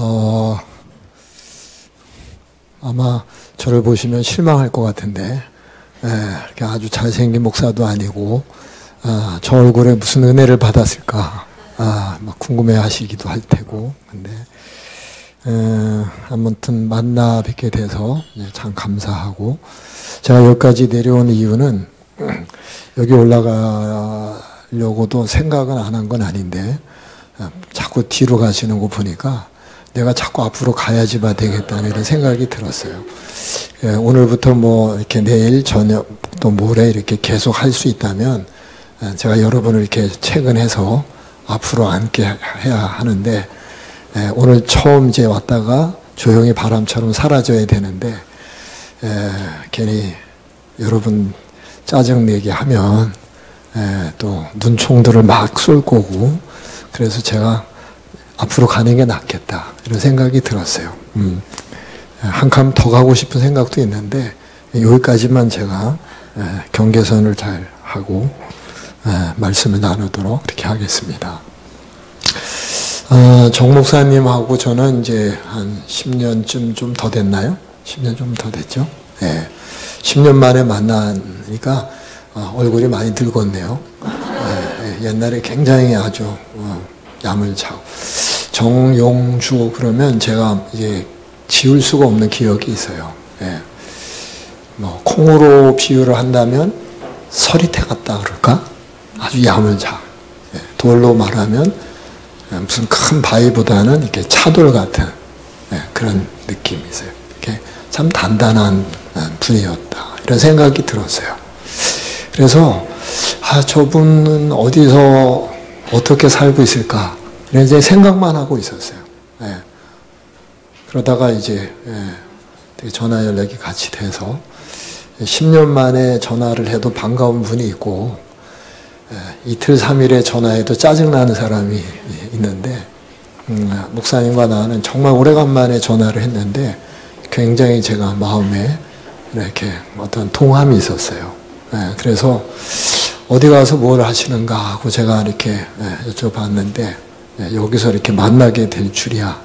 어, 아마 저를 보시면 실망할 것 같은데, 이렇게 아주 잘생긴 목사도 아니고, 저 얼굴에 무슨 은혜를 받았을까, 막 궁금해 하시기도 할 테고, 근데, 아무튼 만나 뵙게 돼서 참 감사하고, 제가 여기까지 내려온 이유는, 여기 올라가려고도 생각은 안 한 건 아닌데, 자꾸 뒤로 가시는 거 보니까 내가 자꾸 앞으로 가야지만 되겠다는 이런 생각이 들었어요. 오늘부터 뭐 이렇게 내일 저녁 또 모레 이렇게 계속 할 수 있다면 제가 여러분을 이렇게 채근해서 앞으로 앉게 해야 하는데, 오늘 처음 이제 왔다가 조용히 바람처럼 사라져야 되는데, 괜히 여러분 짜증내게 하면 또 눈총들을 막 쏠 거고, 그래서 제가 앞으로 가는 게 낫겠다 이런 생각이 들었어요. 한 칸 더 가고 싶은 생각도 있는데 여기까지만 제가 경계선을 잘 하고 말씀을 나누도록 그렇게 하겠습니다. 정 목사님하고 저는 이제 한 10년쯤 좀 더 됐나요? 10년 좀 더 됐죠? 10년 만에 만나니까 얼굴이 많이 늙었네요. 옛날에 굉장히 아주 야물차고, 정용주 그러면 제가 이제 지울 수가 없는 기억이 있어요. 뭐 콩으로 비유를 한다면 서리태 같다 그럴까? 아주 야물차. 돌로 말하면 무슨 큰 바위보다는 이렇게 차돌 같은 그런 느낌이 있어요. 이렇게 참 단단한 분이었다 이런 생각이 들었어요. 그래서 저분은 어디서 어떻게 살고 있을까 이런 이제 생각만 하고 있었어요. 그러다가 이제 되게 전화 연락이 같이 돼서 10년 만에 전화를 해도 반가운 분이 있고, 이틀 3일에 전화해도 짜증나는 사람이 있는데, 목사님과 나는 정말 오래간만에 전화를 했는데 굉장히 제가 마음에 이렇게 어떤 동함이 있었어요. 그래서 어디 가서 뭘 하시는가 하고 제가 이렇게 여쭤봤는데, 여기서 이렇게 만나게 될 줄이야.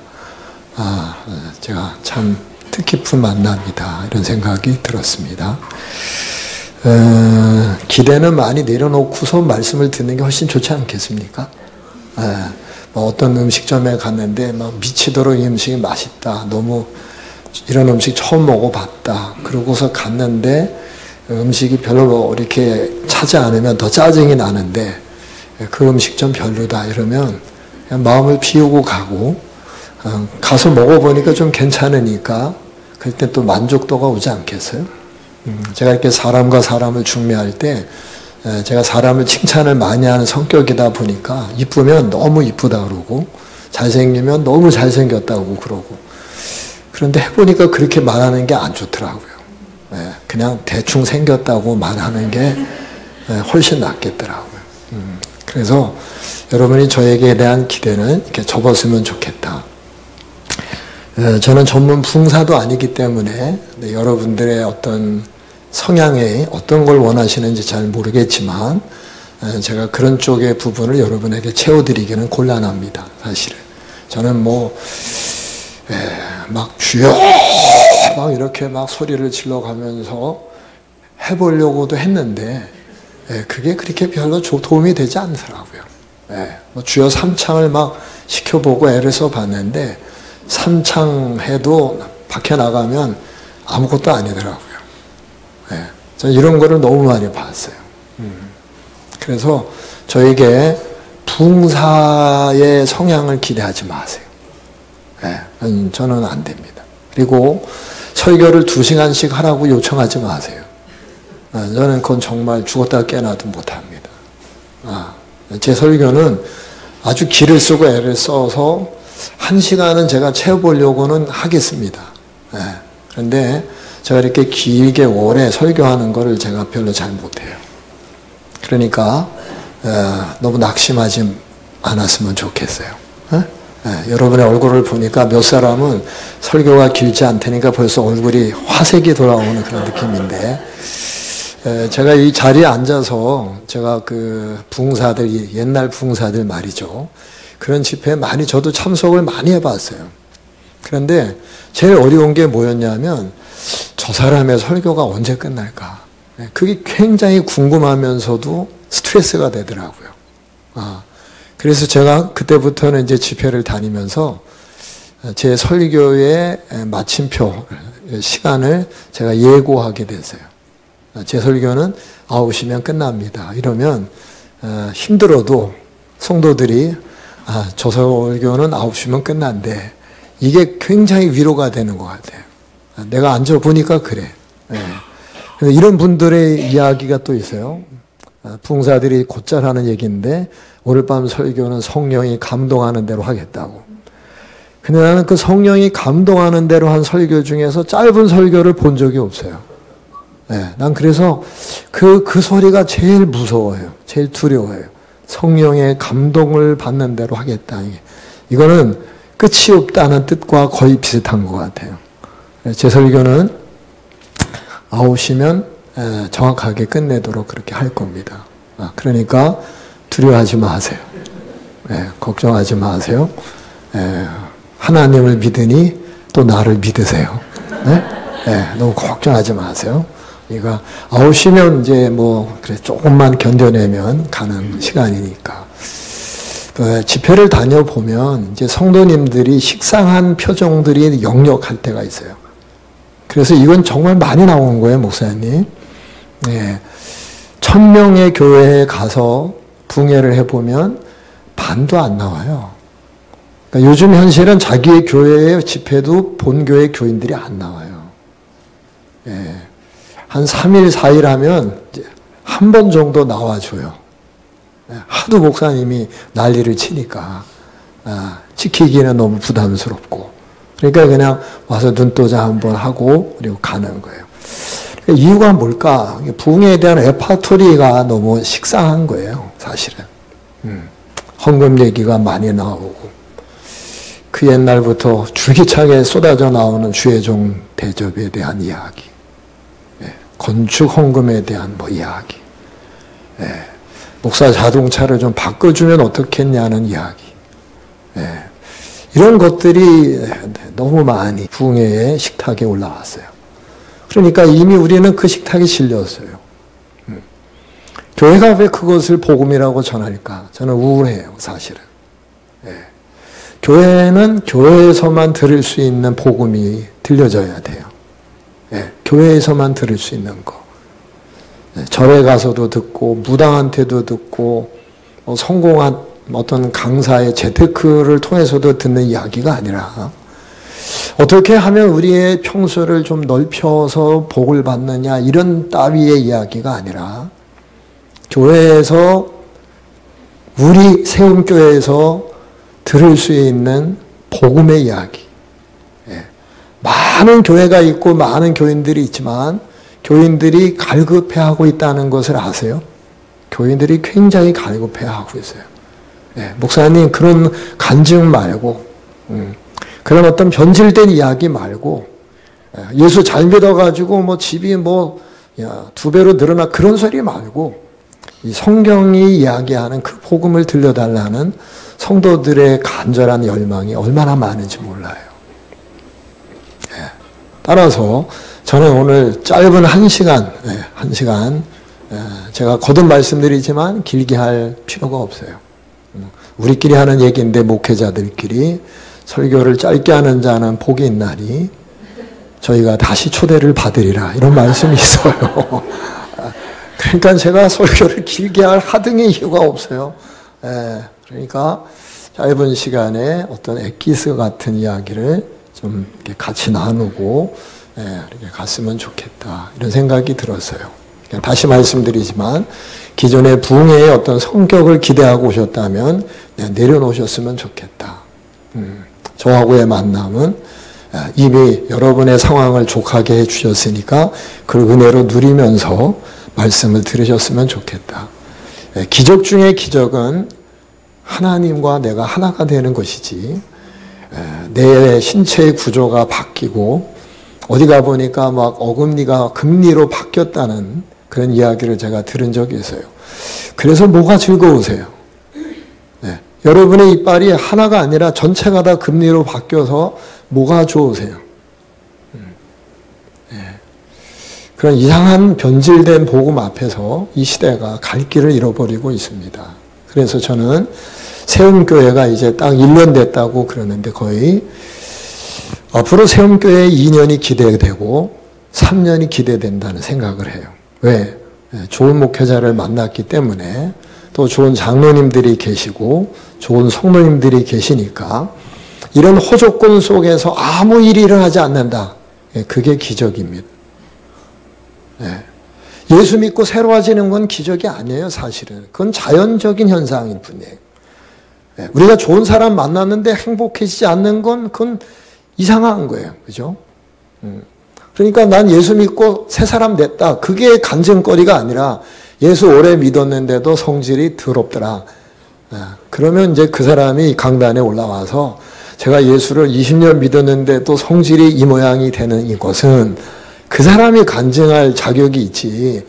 제가 참 뜻깊은 만남이다 이런 생각이 들었습니다. 기대는 많이 내려놓고서 말씀을 듣는 게 훨씬 좋지 않겠습니까? 뭐 어떤 음식점에 갔는데 막 미치도록 이 음식이 맛있다, 너무 이런 음식 처음 먹어봤다, 그러고서 갔는데 음식이 별로 이렇게 차지 않으면 더 짜증이 나는데 그 음식점 별로다 이러면 그냥 마음을 비우고 가고, 가서 먹어보니까 좀 괜찮으니까 그때 또 만족도가 오지 않겠어요? 제가 이렇게 사람과 사람을 중매할 때 제가 사람을 칭찬을 많이 하는 성격이다 보니까 이쁘면 너무 이쁘다 그러고 잘생기면 너무 잘생겼다고 그러고, 그런데 해보니까 그렇게 말하는 게 안 좋더라고요. 그냥 대충 생겼다고 말하는 게 훨씬 낫겠더라고요. 그래서 여러분이 저에게 대한 기대는 이렇게 접었으면 좋겠다. 저는 전문 부흥사도 아니기 때문에 여러분들의 어떤 성향에 어떤 걸 원하시는지 잘 모르겠지만 제가 그런 쪽의 부분을 여러분에게 채워드리기는 곤란합니다. 사실은 저는 막 주여 막 이렇게 막 소리를 질러가면서 해보려고도 했는데 그게 그렇게 별로 도움이 되지 않더라고요. 뭐 주여 삼창을 막 시켜보고 애를 써봤는데 삼창해도 밖에 나가면 아무것도 아니더라고요. 저는 이런 거를 너무 많이 봤어요. 그래서 저에게 부흥사의 성향을 기대하지 마세요. 저는 안 됩니다. 그리고 설교를 2시간씩 하라고 요청하지 마세요. 저는 그건 정말 죽었다 깨어나도 못합니다. 제 설교는 아주 기를 쓰고 애를 써서 1시간은 제가 채워보려고는 하겠습니다. 그런데 제가 이렇게 길게 오래 설교하는 거를 제가 별로 잘 못해요. 그러니까 너무 낙심하지 않았으면 좋겠어요. 여러분의 얼굴을 보니까 몇 사람은 설교가 길지 않다니까 벌써 얼굴이 화색이 돌아오는 그런 느낌인데, 제가 이 자리에 앉아서 제가 그 부흥사들, 옛날 부흥사들 말이죠, 그런 집회에 많이 저도 참석을 많이 해봤어요. 그런데 제일 어려운 게 뭐였냐면 저 사람의 설교가 언제 끝날까? 그게 굉장히 궁금하면서도 스트레스가 되더라고요. 그래서 제가 그때부터는 이제 집회를 다니면서 제 설교의 마침표 시간을 제가 예고하게 됐어요. 제 설교는 9시면 끝납니다. 이러면 힘들어도 성도들이 저 설교는 9시면 끝난대. 이게 굉장히 위로가 되는 것 같아요. 내가 앉아보니까 그래. 이런 분들의 이야기가 또 있어요. 부흥사들이 곧잘 하는 얘기인데 오늘 밤 설교는 성령이 감동하는 대로 하겠다고. 근데 나는 그 성령이 감동하는 대로 한 설교 중에서 짧은 설교를 본 적이 없어요. 난 그래서 그 소리가 제일 무서워요. 제일 두려워요. 성령의 감동을 받는 대로 하겠다. 이거는 끝이 없다는 뜻과 거의 비슷한 것 같아요. 제 설교는 9시면 정확하게 끝내도록 그렇게 할 겁니다. 그러니까 두려워하지 마세요. 걱정하지 마세요. 하나님을 믿으니 또 나를 믿으세요. 너무 걱정하지 마세요. 그러니까 9시면 이제 그래 조금만 견뎌내면 가는 시간이니까. 집회를 다녀보면 이제 성도님들이 식상한 표정들이 역력할 때가 있어요. 그래서 이건 정말 많이 나오는 거예요, 목사님. 1000명의 교회에 가서 붕해를 해보면 반도 안 나와요. 그러니까 요즘 현실은 자기의 교회의 집회도 본교회 교인들이 안 나와요. 한 3일, 4일 하면 한 번 정도 나와줘요. 하도 목사님이 난리를 치니까 지키기는 너무 부담스럽고 그러니까 그냥 와서 눈도자 한번 하고 그리고 가는 거예요. 그러니까 이유가 뭘까? 부흥에 대한 레파토리가 너무 식상한 거예요, 사실은. 헌금 얘기가 많이 나오고 그 옛날부터 줄기차게 쏟아져 나오는 주의종 대접에 대한 이야기, 건축 헌금에 대한 이야기, 목사 자동차를 좀 바꿔주면 어떻겠냐는 이야기. 이런 것들이 너무 많이 부흥회의 식탁에 올라왔어요. 그러니까 이미 우리는 그 식탁에 실렸어요. 교회가 왜 그것을 복음이라고 전할까? 저는 우울해요, 사실은. 교회는 교회에서만 들을 수 있는 복음이 들려져야 돼요. 교회에서만 들을 수 있는 거. 절에 가서도 듣고 무당한테도 듣고 성공한 어떤 강사의 재테크를 통해서도 듣는 이야기가 아니라 어떻게 하면 우리의 평소를 좀 넓혀서 복을 받느냐 이런 따위의 이야기가 아니라 교회에서 우리 세움교회에서 들을 수 있는 복음의 이야기. 많은 교회가 있고 많은 교인들이 있지만 교인들이 갈급해하고 있다는 것을 아세요? 교인들이 굉장히 갈급해하고 있어요. 목사님 그런 간증 말고 그런 어떤 변질된 이야기 말고 예수 잘 믿어가지고 집이 2배로 늘어나 그런 소리 말고 이 성경이 이야기하는 그 복음을 들려달라는 성도들의 간절한 열망이 얼마나 많은지 몰라요. 따라서 저는 오늘 짧은 1시간 제가 거듭 말씀드리지만 길게 할 필요가 없어요. 우리끼리 하는 얘기인데 목회자들끼리 설교를 짧게 하는 자는 복이 있나니 저희가 다시 초대를 받으리라 이런 말씀이 있어요. 그러니까 제가 설교를 길게 할 하등의 이유가 없어요. 그러니까 짧은 시간에 어떤 엑기스 같은 이야기를 좀 이렇게 같이 나누고 이렇게 갔으면 좋겠다 이런 생각이 들었어요. 다시 말씀드리지만 기존의 부흥회의 어떤 성격을 기대하고 오셨다면 내려놓으셨으면 좋겠다. 저하고의 만남은 이미 여러분의 상황을 족하게 해주셨으니까 그 은혜로 누리면서 말씀을 들으셨으면 좋겠다. 기적 중의 기적은 하나님과 내가 하나가 되는 것이지 내 신체의 구조가 바뀌고 어디 가보니까 어금니가 금니로 바뀌었다는 그런 이야기를 제가 들은 적이 있어요. 그래서 뭐가 즐거우세요? 여러분의 이빨이 하나가 아니라 전체가 다 금리로 바뀌어서 뭐가 좋으세요? 그런 이상한 변질된 복음 앞에서 이 시대가 갈 길을 잃어버리고 있습니다. 그래서 저는 세움교회가 이제 딱 1년 됐다고 그러는데 거의 앞으로 세움교회 2년이 기대되고 3년이 기대된다는 생각을 해요. 왜? 좋은 목회자를 만났기 때문에 또 좋은 장로님들이 계시고 좋은 성도님들이 계시니까 이런 호조건 속에서 아무 일이 일어나지 않는다. 그게 기적입니다. 예수 믿고 새로워지는 건 기적이 아니에요, 사실은. 그건 자연적인 현상일 뿐이에요. 우리가 좋은 사람 만났는데 행복해지지 않는 건 그건 이상한 거예요. 그죠? 그러니까 난 예수 믿고 새 사람 됐다. 그게 간증거리가 아니라 예수 오래 믿었는데도 성질이 더럽더라. 그러면 이제 그 사람이 강단에 올라와서 제가 예수를 20년 믿었는데도 성질이 이 모양이 되는 이것은 그 사람이 간증할 자격이 있지.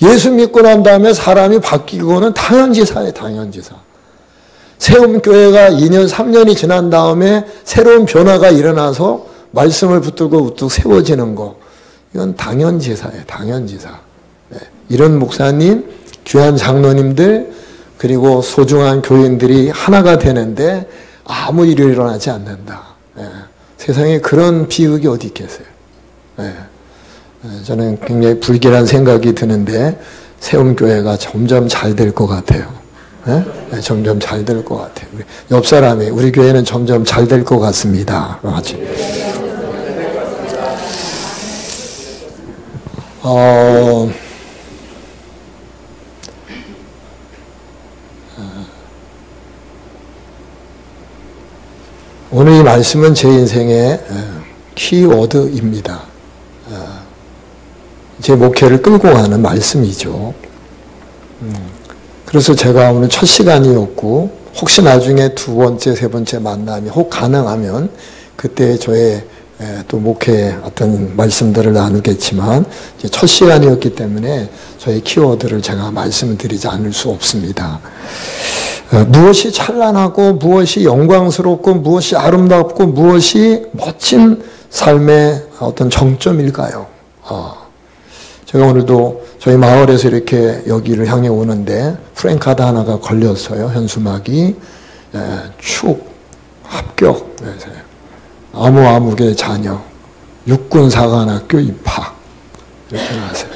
예수 믿고 난 다음에 사람이 바뀌고는 당연지사예요, 당연지사. 세움교회가 2년, 3년이 지난 다음에 새로운 변화가 일어나서 말씀을 붙들고 우뚝 세워지는 거. 이건 당연지사예요, 당연지사. 이런 목사님, 귀한 장로님들, 그리고 소중한 교인들이 하나가 되는데 아무 일이 일어나지 않는다. 세상에 그런 비극이 어디 있겠어요. 저는 굉장히 불길한 생각이 드는데 세움교회가 점점 잘 될 것 같아요. 점점 잘 될 것 같아요. 옆 사람이 우리 교회는 점점 잘 될 것 같습니다. 같이. 오늘 이 말씀은 제 인생의 키워드입니다. 제 목회를 끌고 가는 말씀이죠. 그래서 제가 오늘 첫 시간이었고 혹시 나중에 두 번째, 세 번째 만남이 혹 가능하면 그때 저의 또 목회의 어떤 말씀들을 나누겠지만 이제 첫 시간이었기 때문에 저의 키워드를 제가 말씀을 드리지 않을 수 없습니다. 무엇이 찬란하고 무엇이 영광스럽고 무엇이 아름답고 무엇이 멋진 삶의 어떤 정점일까요? 제가 오늘도 저희 마을에서 이렇게 여기를 향해 오는데 프랭카드 하나가 걸렸어요. 현수막이. 축, 합격. 아무아무개 자녀, 육군사관학교 입학. 이렇게 나왔어요.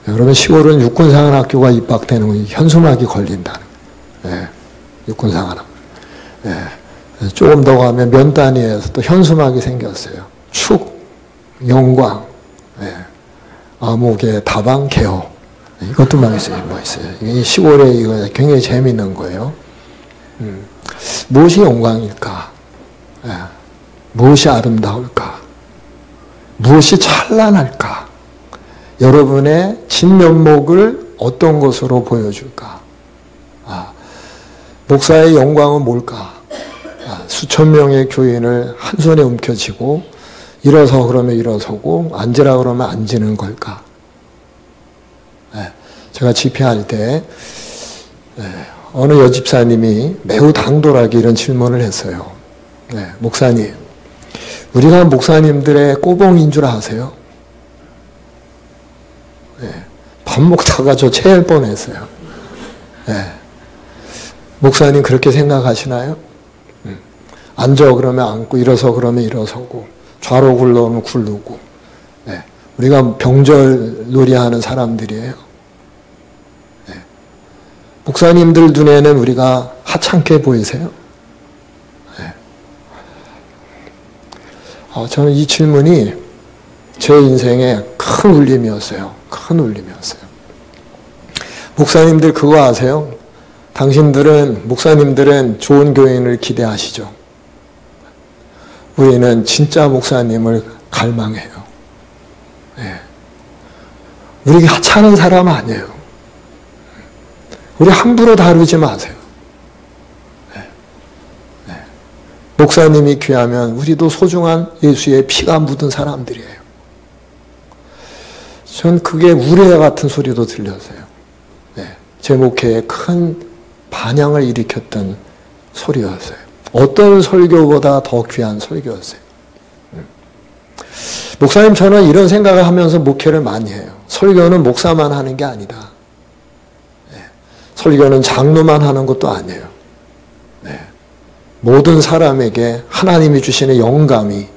그러면 10월은 육군사관학교가 입학되는 현수막이 걸린다는 거예요. 육군사관학교. 조금 더 가면 면 단위에서 또 현수막이 생겼어요. 축, 영광. 암흑의 다방 개호. 이것도 멋있어요. 이게 10월에 이거 굉장히 재미있는 거예요. 무엇이 영광일까? 무엇이 아름다울까? 무엇이 찬란할까? 여러분의 진면목을 어떤 것으로 보여줄까? 목사의 영광은 뭘까? 수천 명의 교인을 한 손에 움켜쥐고 일어서 그러면 일어서고 앉으라 그러면 앉는 걸까? 제가 집회할 때 어느 여집사님이 매우 당돌하게 이런 질문을 했어요. 목사님, 우리가 목사님들의 꼬봉인 줄 아세요? 밥 먹다가 저 체할 뻔했어요. 목사님 그렇게 생각하시나요? 앉아 그러면 앉고 일어서 그러면 일어서고 좌로 굴러오면 굴르고. 우리가 병절 놀이하는 사람들이에요. 목사님들 눈에는 우리가 하찮게 보이세요? 저는 이 질문이 제 인생의 큰 울림이었어요. 큰 울림이었어요. 목사님들 그거 아세요? 목사님들은 좋은 교인을 기대하시죠. 우리는 진짜 목사님을 갈망해요. 우리 하찮은 사람 아니에요. 우리 함부로 다루지 마세요. 목사님이 귀하면 우리도 소중한 예수의 피가 묻은 사람들이에요. 전 그게 우레와 같은 소리도 들렸어요. 제 목회에 큰 반향을 일으켰던 소리였어요. 어떤 설교보다 더 귀한 설교였어요. 목사님, 저는 이런 생각을 하면서 목회를 많이 해요. 설교는 목사만 하는 게 아니다. 설교는 장로만 하는 것도 아니에요. 모든 사람에게 하나님이 주시는 영감이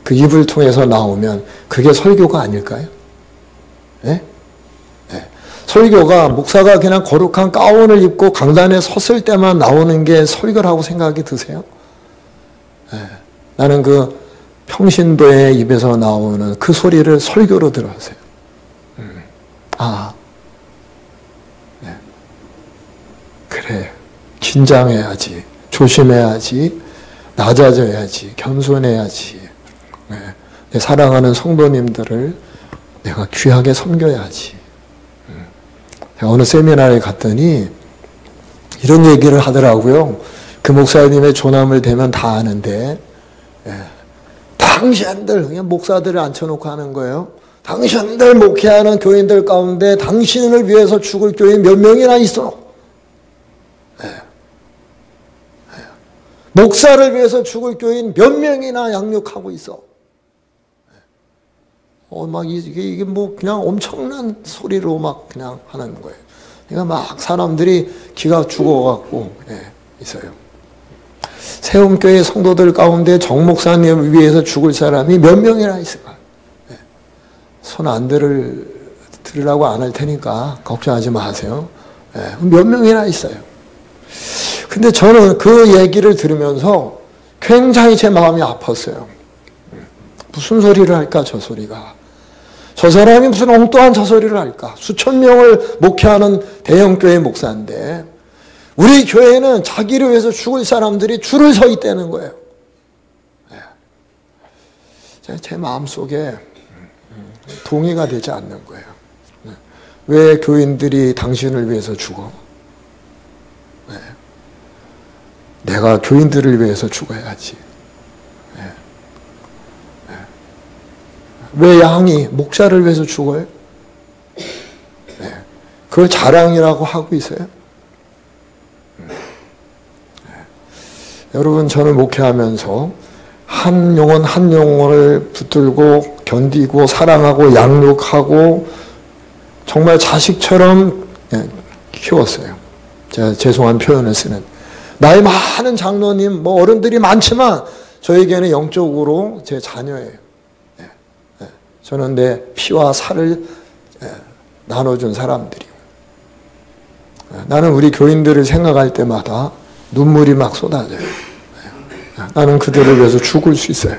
그 입을 통해서 나오면 그게 설교가 아닐까요? 설교가 목사가 그냥 거룩한 가운을 입고 강단에 섰을 때만 나오는 게 설교라고 생각이 드세요? 나는 그 평신도의 입에서 나오는 그 소리를 설교로 들었어요. 그래, 긴장해야지, 조심해야지, 낮아져야지, 겸손해야지, 내 사랑하는 성도님들을 내가 귀하게 섬겨야지. 제가 어느 세미나에 갔더니 이런 얘기를 하더라고요. 그 목사님의 조남을 대면 다 아는데, 당신들, 그냥 목사들을 앉혀놓고 하는 거예요. 당신들 목회하는 교인들 가운데 당신을 위해서 죽을 교인 몇 명이나 있어. 목사를 위해서 죽을 교인 몇 명이나 양육하고 있어. 막 이게 뭐 그냥 엄청난 소리로 막 그냥 하는 거예요. 그러니까 막 사람들이 기가 죽어갖고 있어요. 세움교회 성도들 가운데 정 목사님을 위해서 죽을 사람이 몇 명이나 있을까? 손 안 들으라고 안 할 테니까 걱정하지 마세요. 몇 명이나 있어요. 근데 저는 그 얘기를 들으면서 굉장히 제 마음이 아팠어요. 무슨 소리를 할까, 저 소리가. 저 사람이 무슨 엉뚱한 저 소리를 할까. 수천 명을 목회하는 대형교회 목사인데 우리 교회는 자기를 위해서 죽을 사람들이 줄을 서 있다는 거예요. 제 마음속에 동의가 되지 않는 거예요. 왜 교인들이 당신을 위해서 죽어? 내가 교인들을 위해서 죽어야지. 왜 양이 목자를 위해서 죽어요? 그걸 자랑이라고 하고 있어요. 여러분, 저는 목회하면서 한 영혼 한 영혼을 붙들고 견디고 사랑하고 양육하고 정말 자식처럼 키웠어요. 제가 죄송한 표현을 쓰는. 나이 많은 장로님, 뭐 어른들이 많지만 저에게는 영적으로 제 자녀예요. 저는 내 피와 살을 나눠준 사람들이요. 나는 우리 교인들을 생각할 때마다 눈물이 막 쏟아져요. 나는 그들을 위해서 죽을 수 있어요.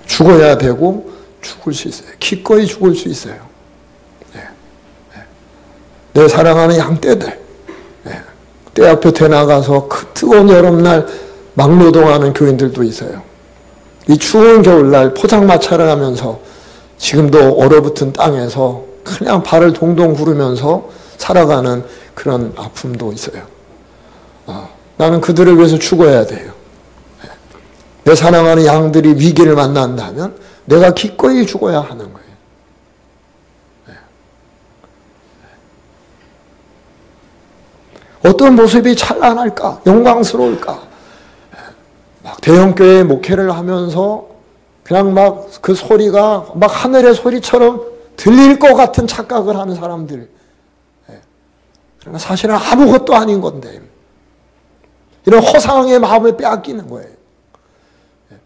죽어야 되고 죽을 수 있어요. 기꺼이 죽을 수 있어요. 내 사랑하는 양떼들, 떼 앞에 나가서 그 뜨거운 여름날 막노동하는 교인들도 있어요. 이 추운 겨울날 포장마차를 하면서 지금도 얼어붙은 땅에서 그냥 발을 동동 구르면서 살아가는 그런 아픔도 있어요. 나는 그들을 위해서 죽어야 돼요. 내 사랑하는 양들이 위기를 만난다면 내가 기꺼이 죽어야 하는 거예요. 어떤 모습이 찬란할까? 영광스러울까? 막 대형교회 목회를 하면서 그냥 막 그 소리가 막 하늘의 소리처럼 들릴 것 같은 착각을 하는 사람들. 그러나 사실은 아무것도 아닌 건데 이런 허상의 마음을 빼앗기는 거예요.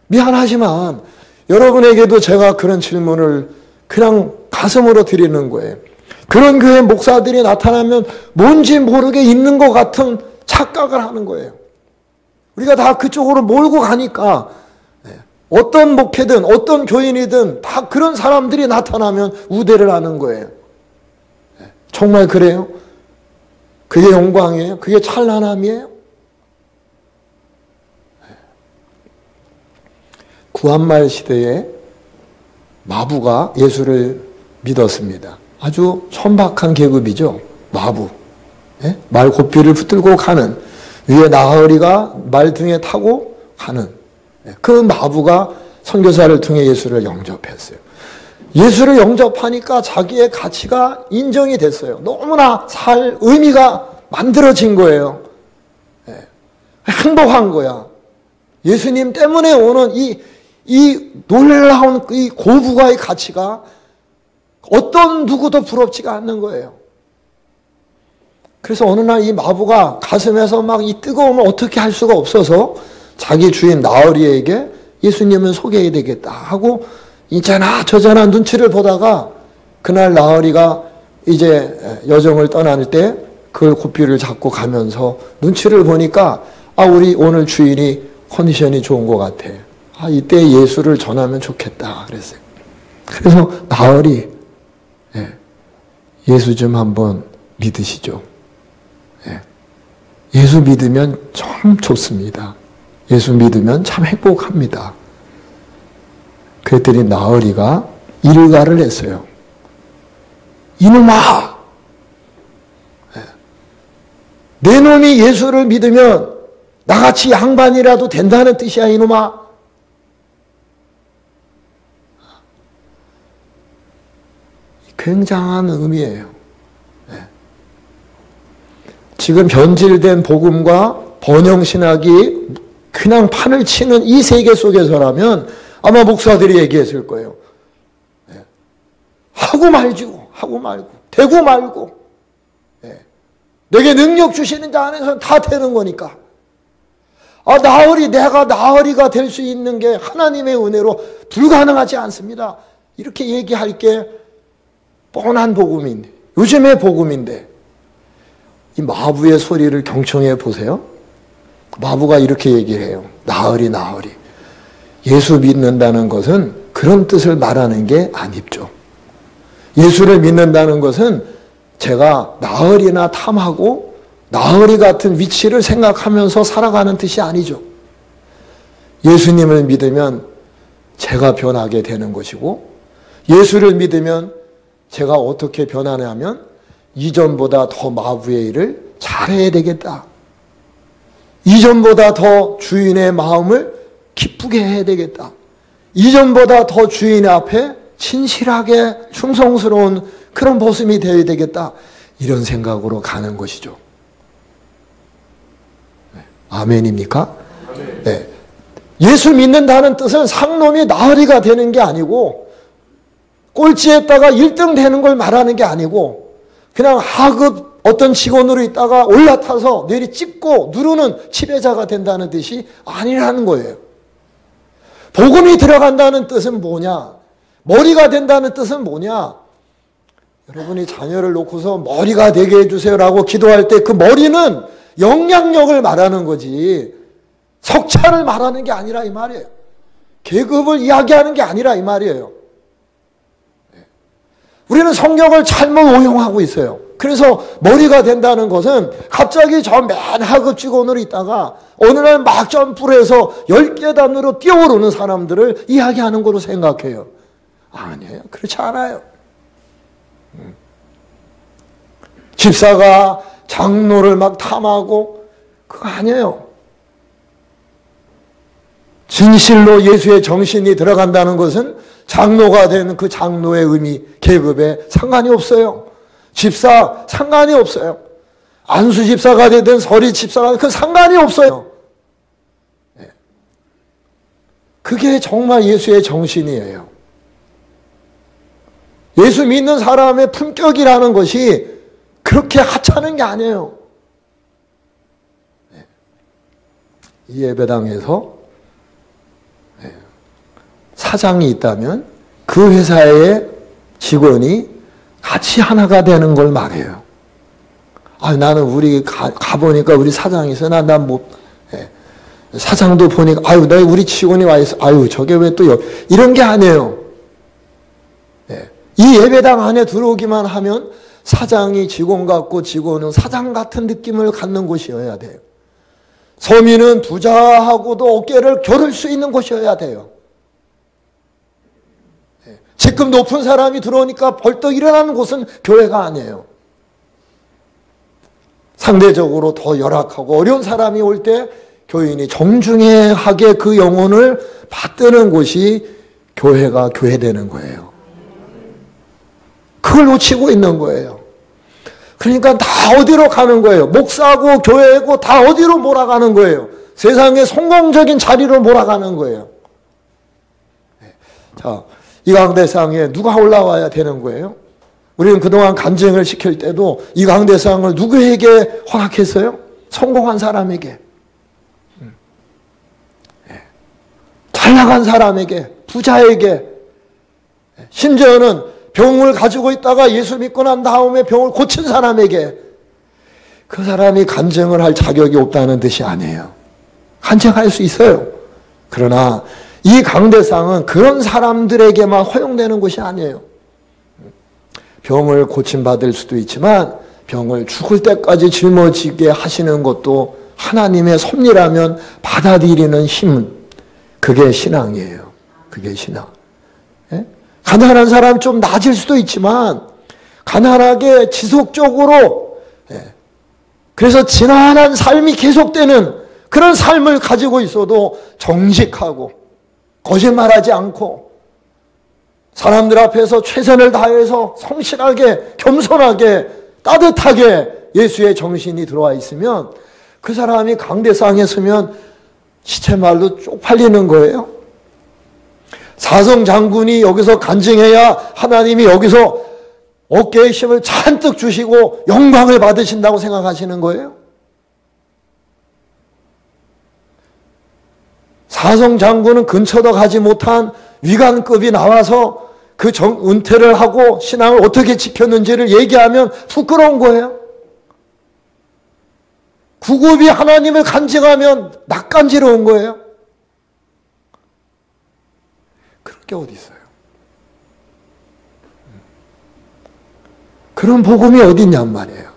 미안하지만 여러분에게도 제가 그런 질문을 그냥 가슴으로 드리는 거예요. 그런 교회 목사들이 나타나면 뭔지 모르게 있는 것 같은 착각을 하는 거예요. 우리가 다 그쪽으로 몰고 가니까 어떤 목회든 어떤 교인이든 다 그런 사람들이 나타나면 우대를 하는 거예요. 정말 그래요? 그게 영광이에요? 그게 찬란함이에요? 구한말 시대에 마부가 예수를 믿었습니다. 아주 천박한 계급이죠. 마부. 말 고삐를 붙들고 가는, 위에 나으리가 말 등에 타고 가는 그 마부가 선교사를 통해 예수를 영접했어요. 예수를 영접하니까 자기의 가치가 인정이 됐어요. 너무나 살 의미가 만들어진 거예요. 행복한 거야. 예수님 때문에 오는 이 놀라운 이 고부가의 가치가 어떤 누구도 부럽지가 않는 거예요. 그래서 어느 날 이 마부가 가슴에서 막 이 뜨거움을 어떻게 할 수가 없어서 자기 주인 나으리에게 예수님을 소개해야 되겠다 하고 이제나 저제나 눈치를 보다가 그날 나으리가 이제 여정을 떠날 때 그 고삐를 잡고 가면서 눈치를 보니까 우리 오늘 주인이 컨디션이 좋은 것 같아. 이때 예수를 전하면 좋겠다 그랬어요. 그래서 나으리 예수 좀 한번 믿으시죠. 예수 믿으면 참 좋습니다. 예수 믿으면 참 행복합니다. 그랬더니 나으리가 일가를 했어요. 이놈아! 내 놈이 예수를 믿으면 나같이 양반이라도 된다는 뜻이야, 이놈아. 굉장한 의미예요. 지금 변질된 복음과 번영신학이 그냥 판을 치는 이 세계 속에서라면 아마 목사들이 얘기했을 거예요. 하고 말고, 되고 말고. 내게 능력 주시는 자 안에서는 다 되는 거니까. 내가 나으리가 될 수 있는 게 하나님의 은혜로 불가능하지 않습니다. 이렇게 얘기할 게 뻔한 복음인데, 요즘의 복음인데, 이 마부의 소리를 경청해 보세요. 마부가 이렇게 얘기를 해요. 나으리. 예수 믿는다는 것은 그런 뜻을 말하는 게 아니죠. 예수를 믿는다는 것은 제가 나으리나 탐하고 나으리 같은 위치를 생각하면서 살아가는 뜻이 아니죠. 예수님을 믿으면 제가 변하게 되는 것이고, 예수를 믿으면 제가 어떻게 변하냐면 이전보다 더 마부의 일을 잘해야 되겠다. 이전보다 더 주인의 마음을 기쁘게 해야 되겠다. 이전보다 더 주인 앞에 진실하게 충성스러운 그런 모습이 되어야 되겠다. 이런 생각으로 가는 것이죠. 아멘입니까? 네. 예수 믿는다는 뜻은 상놈이 나으리가 되는 게 아니고 꼴찌했다가 1등 되는 걸 말하는 게 아니고 그냥 하급 어떤 직원으로 있다가 올라타서 내리 찍고 누르는 지배자가 된다는 뜻이 아니라는 거예요. 복음이 들어간다는 뜻은 뭐냐? 머리가 된다는 뜻은 뭐냐? 여러분이 자녀를 놓고서 머리가 되게 해주세요라고 기도할 때 그 머리는 영향력을 말하는 거지 석찬을 말하는 게 아니라 이 말이에요. 계급을 이야기하는 게 아니라 이 말이에요. 우리는 성경을 잘못 오용하고 있어요. 그래서 머리가 된다는 것은 갑자기 저 맨 하급 직원으로 있다가 어느 날 막 점프를 해서 10계단으로 뛰어오르는 사람들을 이야기하는 거로 생각해요. 아니에요. 그렇지 않아요. 집사가 장로를 막 탐하고 그거 아니에요. 진실로 예수의 정신이 들어간다는 것은 장로가 되는 그 장로의 의미, 계급에 상관이 없어요. 집사 상관이 없어요. 안수 집사가 되든 서리 집사가 되든 그 상관이 없어요. 그게 정말 예수의 정신이에요. 예수 믿는 사람의 품격이라는 것이 그렇게 하찮은 게 아니에요. 이 예배당에서 사장이 있다면 그 회사의 직원이 같이 하나가 되는 걸 말해요. 나는 우리 가보니까 우리 사장이 있어. 난 뭐, 사장도 보니까, 나 우리 직원이 와 있어. 저게 왜 또, 이런 게 아니에요. 이 예배당 안에 들어오기만 하면 사장이 직원 같고 직원은 사장 같은 느낌을 갖는 곳이어야 돼요. 서민은 부자하고도 어깨를 겨룰 수 있는 곳이어야 돼요. 직급 높은 사람이 들어오니까 벌떡 일어나는 곳은 교회가 아니에요. 상대적으로 더 열악하고 어려운 사람이 올 때 교인이 정중하게 그 영혼을 받드는 곳이 교회가 교회되는 거예요. 그걸 놓치고 있는 거예요. 그러니까 다 어디로 가는 거예요? 목사고 교회고 다 어디로 몰아가는 거예요? 세상의 성공적인 자리로 몰아가는 거예요. 자, 이 강대상에 누가 올라와야 되는 거예요? 우리는 그동안 간증을 시킬 때도 이 강대상을 누구에게 허락했어요? 성공한 사람에게. 잘 나간 사람에게, 부자에게, 심지어는 병을 가지고 있다가 예수 믿고 난 다음에 병을 고친 사람에게, 그 사람이 간증을 할 자격이 없다는 뜻이 아니에요. 간증할 수 있어요. 그러나 이 강대상은 그런 사람들에게만 허용되는 것이 아니에요. 병을 고침받을 수도 있지만 병을 죽을 때까지 짊어지게 하시는 것도 하나님의 섭리라면 받아들이는 힘, 그게 신앙이에요. 그게 신앙. 예? 가난한 사람 좀 낮을 수도 있지만 가난하게 지속적으로, 그래서 지난한 삶이 계속되는 그런 삶을 가지고 있어도 정직하고 거짓말하지 않고 사람들 앞에서 최선을 다해서 성실하게, 겸손하게, 따뜻하게 예수의 정신이 들어와 있으면 그 사람이 강대상에 서면 시체말로 쪽팔리는 거예요. 사성 장군이 여기서 간증해야 하나님이 여기서 어깨에 힘을 잔뜩 주시고 영광을 받으신다고 생각하시는 거예요. 사성 장군은 근처도 가지 못한 위관급이 나와서 그 은퇴를 하고 신앙을 어떻게 지켰는지를 얘기하면 부끄러운 거예요. 구급이 하나님을 간증하면 낯간지러운 거예요. 그런 게 어디 있어요? 그런 복음이 어디 있냔 말이에요.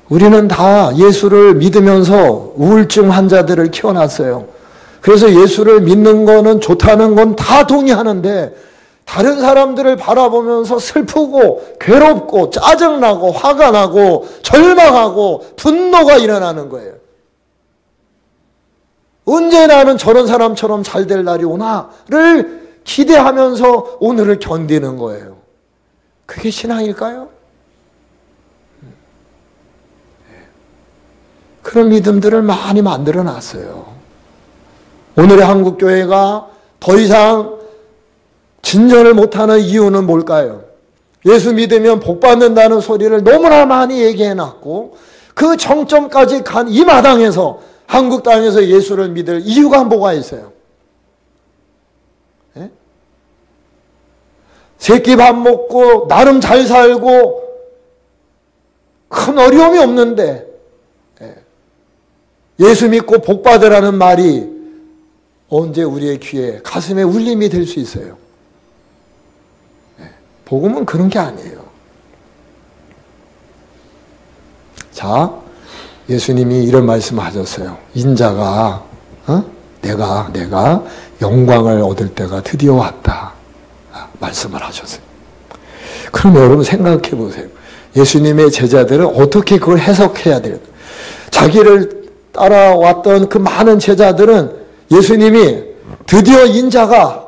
우리는 다 예수를 믿으면서 우울증 환자들을 키워놨어요. 그래서 예수를 믿는 거는 좋다는 건 다 동의하는데 다른 사람들을 바라보면서 슬프고 괴롭고 짜증나고 화가 나고 절망하고 분노가 일어나는 거예요. 언제 나는 저런 사람처럼 잘 될 날이 오나를 기대하면서 오늘을 견디는 거예요. 그게 신앙일까요? 그런 믿음들을 많이 만들어 놨어요. 오늘의 한국교회가 더 이상 진전을 못하는 이유는 뭘까요? 예수 믿으면 복 받는다는 소리를 너무나 많이 얘기해 놨고 그 정점까지 간 이 마당에서 한국 땅에서 예수를 믿을 이유가 뭐가 있어요? 예? 새끼 밥 먹고 나름 잘 살고 큰 어려움이 없는데 예수 믿고 복 받으라는 말이 언제 우리의 귀에 가슴에 울림이 될 수 있어요? 복음은 그런 게 아니에요. 자, 예수님이 이런 말씀을 하셨어요. 인자가 내가 영광을 얻을 때가 드디어 왔다 말씀을 하셨어요. 그럼 여러분 생각해 보세요. 예수님의 제자들은 어떻게 그걸 해석해야 돼요? 자기를 따라왔던 그 많은 제자들은 예수님이 드디어 인자가